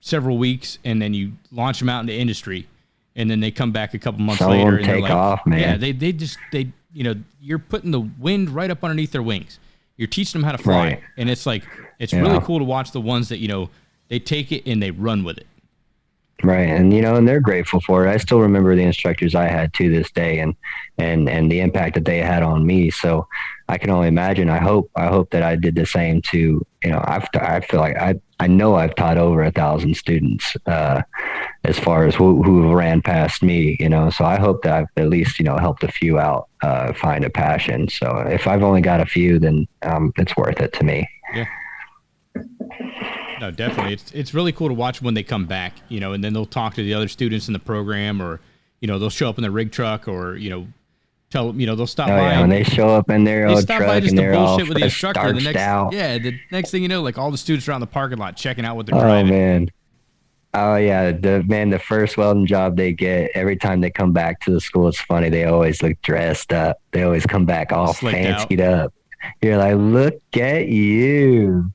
several weeks, and then you launch them out into industry, and then they come back a couple months later and take off, man. Yeah, you're putting the wind right up underneath their wings. You're teaching them how to fly. And it's like, it's really cool to watch the ones that, they take it and they run with it. Right. And, and they're grateful for it. I still remember the instructors I had to this day and the impact that they had on me. So I can only imagine. I hope that I did the same to, I feel like I know I've taught over 1,000 students, as far as who ran past me, so I hope that I've at least, helped a few out, find a passion. So if I've only got a few, then, it's worth it to me. Yeah. No, definitely. It's really cool to watch when they come back, and then they'll talk to the other students in the program, or, they'll show up in the rig truck, or, tell them, they'll stop by. Yeah, when they show up in their old truck and they're all with the instructor. The next thing you know, like all the students are out in the parking lot checking out what they're driving. Oh, man. Oh, yeah. The first welding job they get, every time they come back to the school, it's funny. They always look dressed up. They always come back all fancied up. You're like, look at you.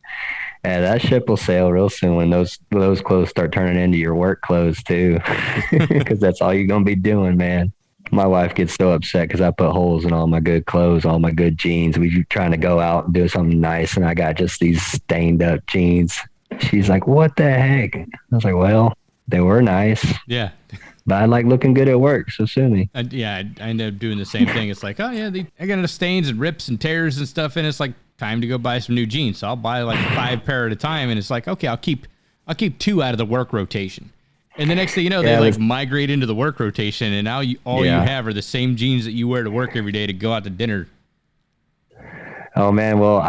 Yeah, that ship will sail real soon when those clothes start turning into your work clothes too, because that's all you're going to be doing, man. My wife gets so upset because I put holes in all my good clothes, all my good jeans. We trying to go out and do something nice, and I got just these stained up jeans. She's like, what the heck? I was like, well, they were nice. Yeah. But I like looking good at work, so sue me. I ended up doing the same thing. It's like, oh, yeah, I got enough stains and rips and tears and stuff, and it's like, time to go buy some new jeans. So I'll buy like 5 pair at a time, and it's like, okay, I'll keep 2 out of the work rotation. And the next thing you know, they migrate into the work rotation, and now you have are the same jeans that you wear to work every day to go out to dinner. Oh man, well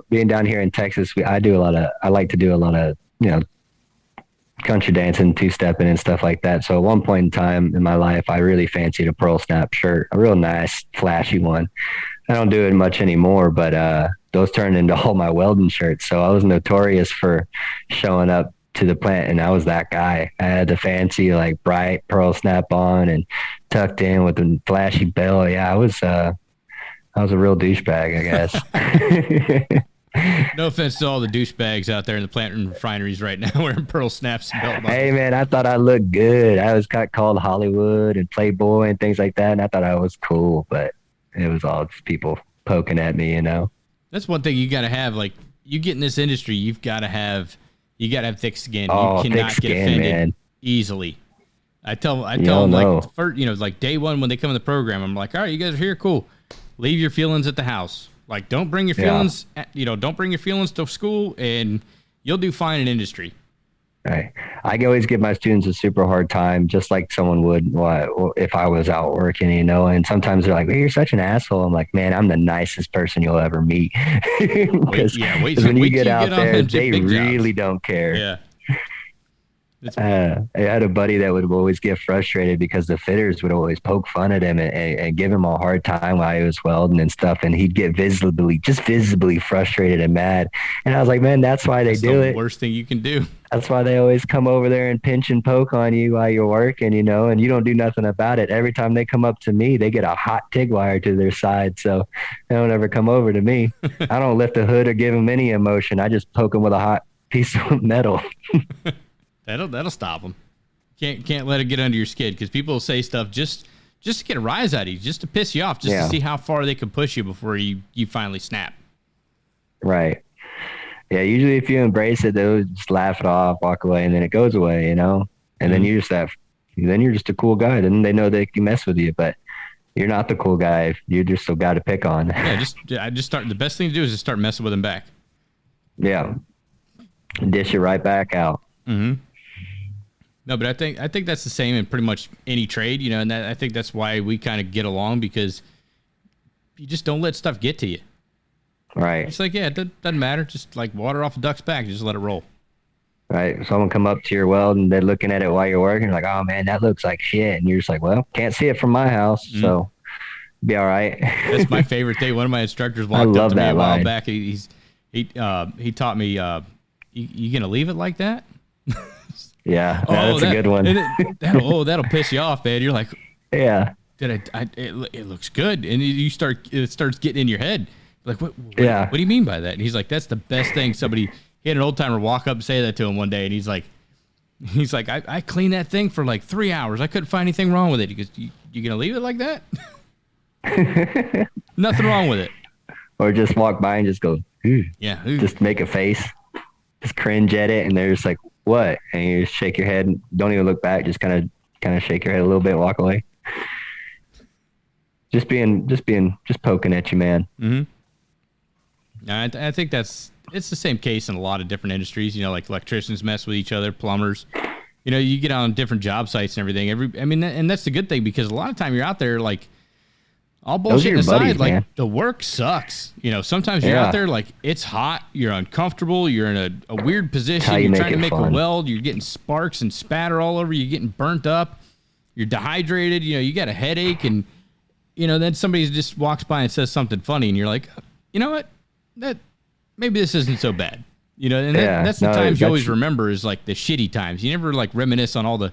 being down here in Texas, I like to do a lot of country dancing, 2-stepping and stuff like that. So at one point in time in my life, I really fancied a pearl snap shirt, a real nice, flashy one. I don't do it much anymore, but those turned into all my welding shirts. So I was notorious for showing up to the plant, and I was that guy. I had the fancy, like, bright pearl snap on and tucked in with a flashy bell. Yeah, I I was a real douchebag, I guess. No offense to all the douchebags out there in the plant and refineries right now wearing pearl snaps and belt buckles. Hey, man, I thought I looked good. I was got called Hollywood and Playboy and things like that, and I thought I was cool, but it was all just people poking at me, you know? That's one thing you got to have. Like, you get in this industry, you got to have thick skin. Oh, you cannot thick get skin, offended man. easily. I tell them, no. like, first, like day one when they come in the program, I'm like, all right, you guys are here, cool. Leave your feelings at the house. Like, don't bring your feelings, don't bring your feelings to school, and you'll do fine in industry. Right. I always give my students a super hard time, just like someone would if I was out working, you know. And sometimes they're like, well, "You're such an asshole." I'm like, "Man, I'm the nicest person you'll ever meet." Because when you get out there, they really don't care. Yeah. I had a buddy that would always get frustrated because the fitters would always poke fun at him and give him a hard time while he was welding and stuff. And he'd get visibly frustrated and mad. And I was like, man, that's why they do it. Worst thing you can do. That's why they always come over there and pinch and poke on you while you're working, you know, and you don't do nothing about it. Every time they come up to me, they get a hot TIG wire to their side. So they don't ever come over to me. I don't lift the hood or give them any emotion. I just poke them with a hot piece of metal. That'll stop them. Can't let it get under your skin, because people will say stuff just to get a rise out of you, just to piss you off, just to see how far they can push you before you finally snap. Right. Yeah. Usually, if you embrace it, they'll just laugh it off, walk away, and then it goes away, you know. And then you're just a cool guy. Then they know they can mess with you, but you're not the cool guy. You're just a guy to pick on. Yeah. The best thing to do is just start messing with them back. Yeah. Dish it right back out. Mm-hmm. No, but I think that's the same in pretty much any trade, you know, and I think that's why we kind of get along, because you just don't let stuff get to you. Right. It's like, yeah, it doesn't matter. Just like water off a duck's back. Just let it roll. Right. Someone come up to your weld and they're looking at it while you're working. Like, oh man, that looks like shit. And you're just like, well, can't see it from my house. So be all right. That's my favorite thing. One of my instructors walked up to me a while back. He taught me, you going to leave it like that? Yeah, that's a good one. That'll piss you off, man. You're like, yeah, it looks good, and it starts getting in your head. Like, what do you mean by that? And he's like, that's the best thing. He had an old timer walk up and say that to him one day, and he's like, I cleaned that thing for like 3 hours. I couldn't find anything wrong with it. He goes, you gonna leave it like that? Nothing wrong with it. Or just walk by and just go, ooh. Yeah, ooh. Just make a face, just cringe at it, and they're just like, what? And you just shake your head, don't even look back, just kind of shake your head a little bit, walk away. Just poking at you, man. Mm-hmm. I think it's the same case in a lot of different industries. You know, like electricians mess with each other, plumbers. You know, you get on different job sites and everything. And that's the good thing, because a lot of time you're out there, like, all bullshit aside, buddies, like, man. The work sucks. You know, sometimes you're out there, like, it's hot, you're uncomfortable, you're in a weird position, you're trying to make a weld, you're getting sparks and spatter all over, you're getting burnt up, you're dehydrated, you know, you got a headache, and, you know, then somebody just walks by and says something funny, and you're like, you know what, maybe this isn't so bad. You know, and that's the times you always remember, is like the shitty times. You never like reminisce on all the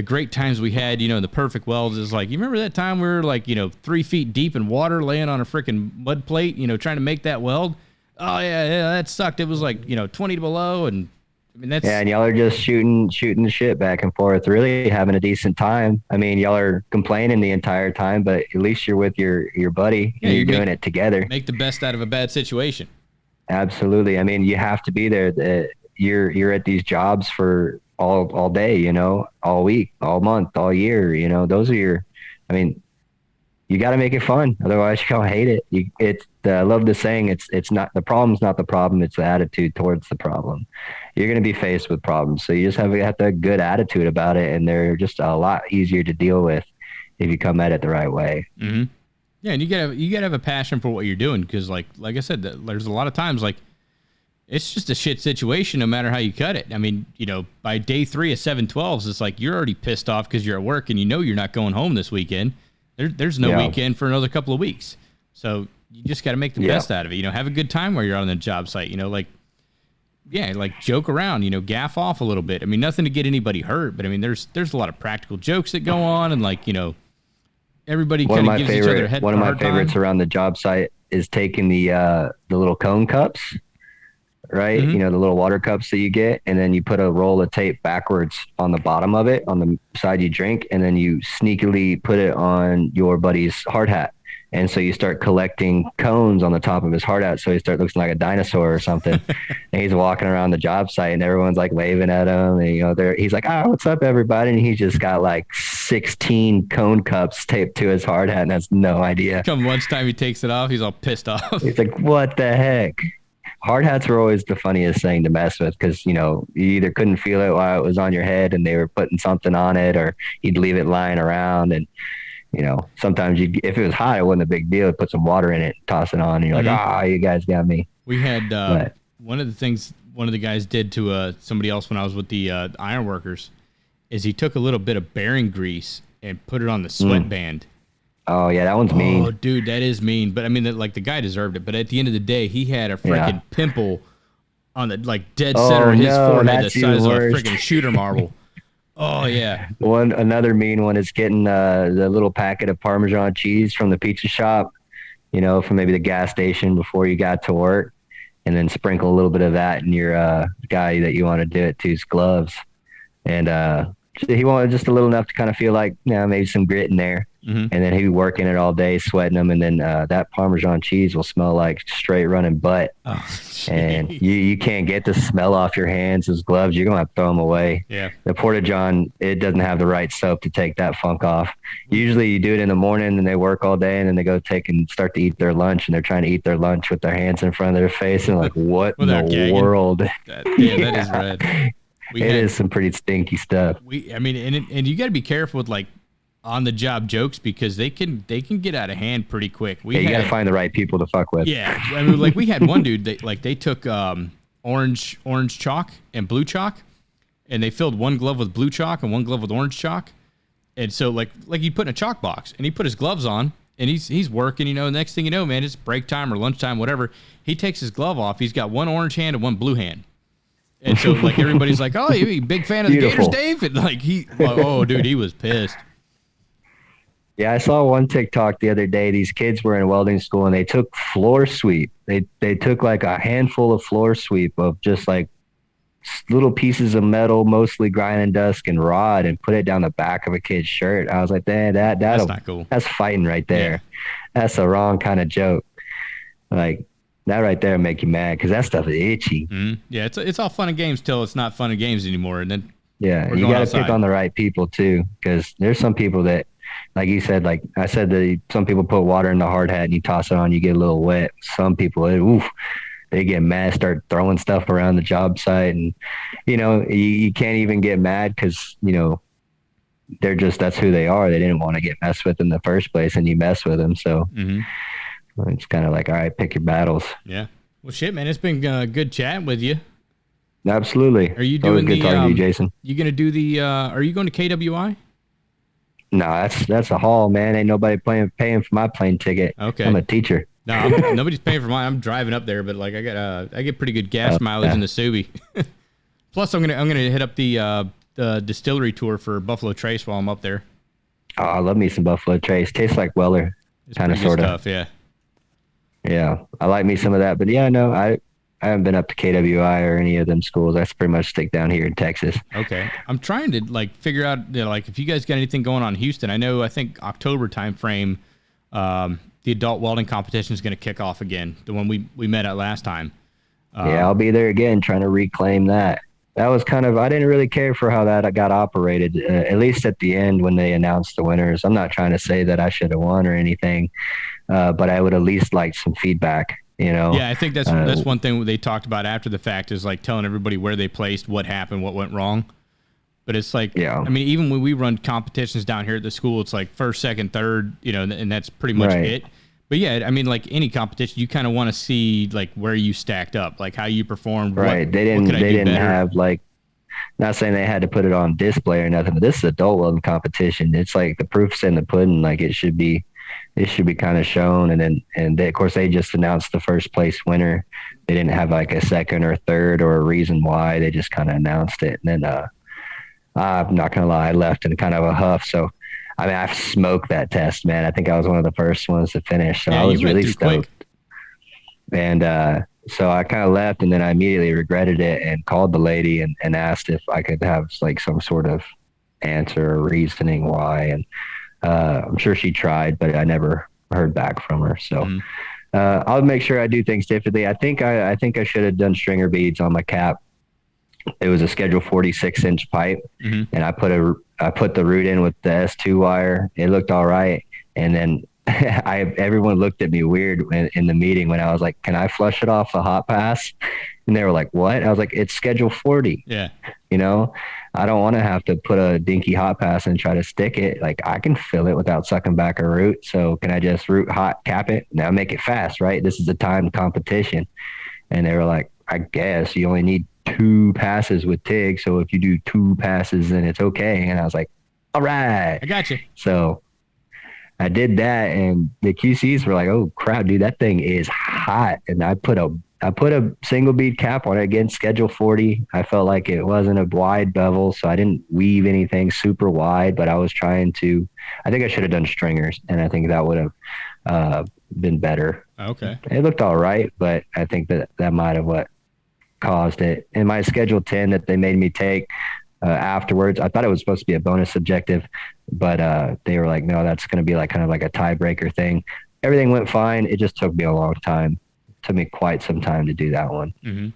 great times we had, you know, in the perfect welds. Is like, you remember that time we were like, you know, 3 feet deep in water, laying on a freaking mud plate, you know, trying to make that weld. Oh yeah, that sucked. It was like, you know, 20 below, and I mean that's and y'all are just shooting the shit back and forth, really having a decent time. I mean, y'all are complaining the entire time, but at least you're with your buddy. Yeah, you're doing it together. Make the best out of a bad situation. Absolutely. I mean, you have to be there. You're at these jobs for all day, you know, all week, all month, all year, you know. Those are you got to make it fun. Otherwise, you're going to hate it. I love the saying, it's not the problem's not the problem. It's the attitude towards the problem. You're going to be faced with problems. So you just have to have a good attitude about it. And they're just a lot easier to deal with if you come at it the right way. Mm-hmm. Yeah, and you gotta have a passion for what you're doing, because like I said, there's a lot of times like it's just a shit situation no matter how you cut it. I mean, you know, by day 3 of 7/12s, it's like you're already pissed off because you're at work and you know you're not going home this weekend. There's no weekend for another couple of weeks, so you just got to make the best out of it. You know, have a good time while you're on the job site. You know, like joke around. You know, gaff off a little bit. I mean, nothing to get anybody hurt, but I mean, there's a lot of practical jokes that go on, and like, you know. everybody kind of gives each other a hard time. One of my favorites around the job site is taking the little cone cups, right? Mm-hmm. You know, the little water cups that you get, and then you put a roll of tape backwards on the bottom of it, on the side you drink, and then you sneakily put it on your buddy's hard hat. And so you start collecting cones on the top of his hard hat. So he starts looking like a dinosaur or something. And he's walking around the job site and everyone's like waving at him. And, you know, he's like, what's up, everybody? And he's just got like 16 cone cups taped to his hard hat and has no idea. Come lunchtime, he takes it off. He's all pissed off. He's like, what the heck? Hard hats were always the funniest thing to mess with because, you know, you either couldn't feel it while it was on your head and they were putting something on it, or you'd leave it lying around. And, you know, sometimes if it was hot, it wasn't a big deal. Put some water in it, toss it on, and you're like, you guys got me. We had one of the things one of the guys did to somebody else when I was with the iron workers is he took a little bit of bearing grease and put it on the sweatband. Oh, yeah, that one's mean. Oh, dude, that is mean. But, I mean, the guy deserved it. But at the end of the day, he had a freaking pimple on the, dead center of his forehead the size of a freaking shooter marble. Oh, yeah. Another mean one is getting the little packet of Parmesan cheese from the pizza shop, you know, from maybe the gas station before you got to work, and then sprinkle a little bit of that in your guy that you want to do it to's gloves. And he wanted just a little enough to kind of feel like, maybe some grit in there. Mm-hmm. And then he'd be working it all day, sweating them. And then that Parmesan cheese will smell like straight running butt. Oh, and you can't get the smell off your hands, those gloves. You're going to have to throw them away. Yeah. The Porta-John, it doesn't have the right soap to take that funk off. Usually you do it in the morning and they work all day and then they go start to eat their lunch, and they're trying to eat their lunch with their hands in front of their face. And like, what in the world? That is red. It is some pretty stinky stuff. And you got to be careful with on the job jokes because they can get out of hand pretty quick. You got to find the right people to fuck with. Yeah, I mean, we had one dude they took orange chalk and blue chalk, and they filled one glove with blue chalk and one glove with orange chalk, and so like he put in a chalk box, and he put his gloves on, and he's working. You know, next thing you know, man, it's break time or lunchtime, whatever. He takes his glove off. He's got one orange hand and one blue hand. And so everybody's like, "Oh, you a big fan of the Gators, Dave?" And dude, he was pissed. Yeah, I saw one TikTok the other day. These kids were in welding school and they took floor sweep. They took a handful of floor sweep of just little pieces of metal, mostly grind and dust and rod, and put it down the back of a kid's shirt. I was like, that's not cool. That's fighting right there. Yeah. That's the wrong kind of joke. That right there make you mad because that stuff is itchy. Mm-hmm. Yeah, it's all fun and games till it's not fun and games anymore. And then you got to pick on the right people too, because there's some people that, like you said, like I said, that some people put water in the hard hat and you toss it on, you get a little wet. Some people, they get mad, start throwing stuff around the job site, and you can't even get mad because that's who they are. They didn't want to get messed with in the first place, and you mess with them. So it's kind of like, all right, pick your battles. Yeah. Well, shit, man, it's been good chatting with you. Absolutely. Are you doing good talking to you, Jason? You gonna do are you going to KWI? No, that's a haul, man. Ain't nobody paying for my plane ticket. Okay. I'm a teacher. No, nobody's paying for mine. I'm driving up there, but I get pretty good gas mileage in the Subi. Plus, I'm gonna hit up the distillery tour for Buffalo Trace while I'm up there. Oh, I love me some Buffalo Trace. Tastes like Weller, kind of sort of stuff. Yeah. Yeah, I like me some of that, but no, I haven't been up to KWI or any of them schools. I pretty much stick down here in Texas. Okay. I'm trying to figure out if you guys got anything going on in Houston. I think October timeframe, the adult welding competition is going to kick off again. The one we met at last time. Yeah, I'll be there again trying to reclaim that. That was I didn't really care for how that got operated, at least at the end when they announced the winners. I'm not trying to say that I should have won or anything, but I would at least like some feedback. Yeah, I think that's one thing they talked about after the fact is telling everybody where they placed, what happened, what went wrong. But it's even when we run competitions down here at the school, it's first, second, third, and that's pretty much it. But yeah, any competition, you kind of want to see where you stacked up, how you performed. Right. They didn't have not saying they had to put it on display or nothing, but this is adult welding competition. It's the proof's in the pudding. It should be kind of shown. And they, of course, they just announced the first place winner. They didn't have a second or third or a reason why. They just kind of announced it. And then I'm not going to lie, I left in kind of a huff. So I mean, I smoked that test, man. I think I was one of the first ones to finish. So Yeah, I was you went really through stoked. quick. And so I kind of left, and then I immediately regretted it and called the lady and asked if I could have like some sort of answer or reasoning why. And I'm sure she tried, but I never heard back from her. So I'll make sure I do things differently. I think I should have done stringer beads on my cap. It was a schedule 46-inch pipe, and I put the root in with the S2 wire. It looked all right, and then everyone looked at me weird in the meeting when I was like, "Can I flush it off the hot pass?" And they were like, "What?" I was like, "It's schedule 40." Yeah. You know, I don't want to have to put a dinky hot pass and try to stick it. Like, I can fill it without sucking back a root. So can I just root hot, cap it? Now make it fast, right? This is a timed competition. And they were like, "I guess you only need 2 passes with TIG. So if you do 2 passes, then it's okay." And I was like, "All right. I got you." So I did that, and the QCs were like, "Oh crap, dude, that thing is hot." And I put a single bead cap on it again, schedule 40. I felt like it wasn't a wide bevel, so I didn't weave anything super wide, but I was trying to, I think I should have done stringers, and I think that would have been better. Okay. It looked all right, but I think that might have what caused it. In my schedule 10 that they made me take afterwards, I thought it was supposed to be a bonus objective, but they were like, "No, that's going to be like kind of like a tiebreaker thing." Everything went fine. It just took me a long time. It took me quite some time to do that one.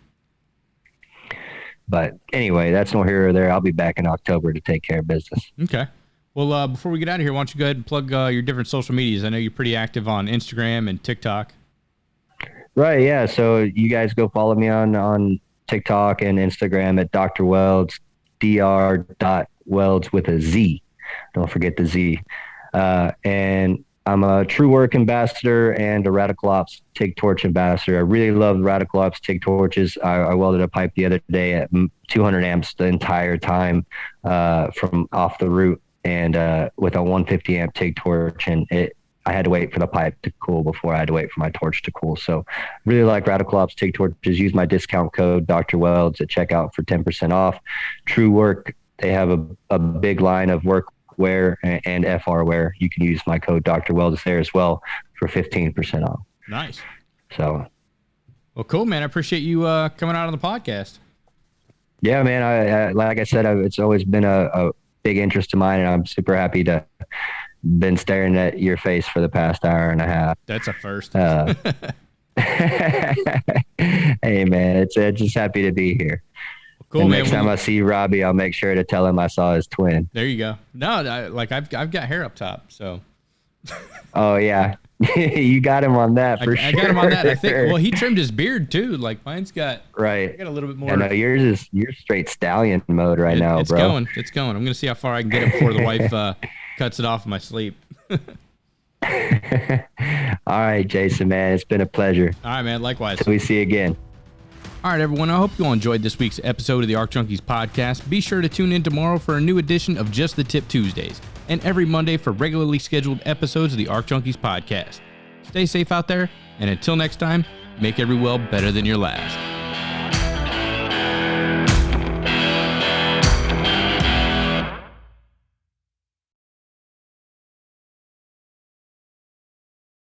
But anyway, that's no here or there. I'll be back in October to take care of business. Okay. Well, before we get out of here, why don't you go ahead and plug your different social medias? I know you're pretty active on Instagram and TikTok. Right. Yeah. So you guys go follow me on TikTok and Instagram at Dr.Weldz, Dr.Weldz with a Z. Don't forget the Z. And I'm a True Work ambassador and a Radical Ops TIG torch ambassador. I really love Radical Ops TIG torches. I welded a pipe the other day at 200 amps the entire time from off the root, and with a 150 amp TIG torch, and I had to wait for the pipe to cool before I had to wait for my torch to cool. So really like Radical Ops TIG torches. Use my discount code Dr.Weldz at checkout for 10% off. True Work, they have a big line of workwear and FR wear. You can use my code Dr.Weldz there as well for 15% off. Nice. So. Well, cool, man. I appreciate you coming out on the podcast. Yeah, man. I like I said, it's always been a big interest of mine, and I'm super happy to been staring at your face for the past hour and a half. That's a first. Hey, man, it's just happy to be here. Cool, and man. Next time I see Robbie, I'll make sure to tell him I saw his twin. There you go. No, I've got hair up top, so. Oh yeah, you got him on that for sure. I got him on that. I think. Well, he trimmed his beard too. Like mine's got. Right. I got a little bit more. I know you're straight stallion mode right now, it's bro. It's going. I'm gonna see how far I can get it before the wife cuts it off in my sleep. All right, Jason, man, it's been a pleasure. All right, man. Likewise. Till we see you again. All right, everyone. I hope you all enjoyed this week's episode of the Arc Junkies podcast. Be sure to tune in tomorrow for a new edition of Just the Tip Tuesdays, and every Monday for regularly scheduled episodes of the Arc Junkies podcast. Stay safe out there, and until next time, make every weld better than your last.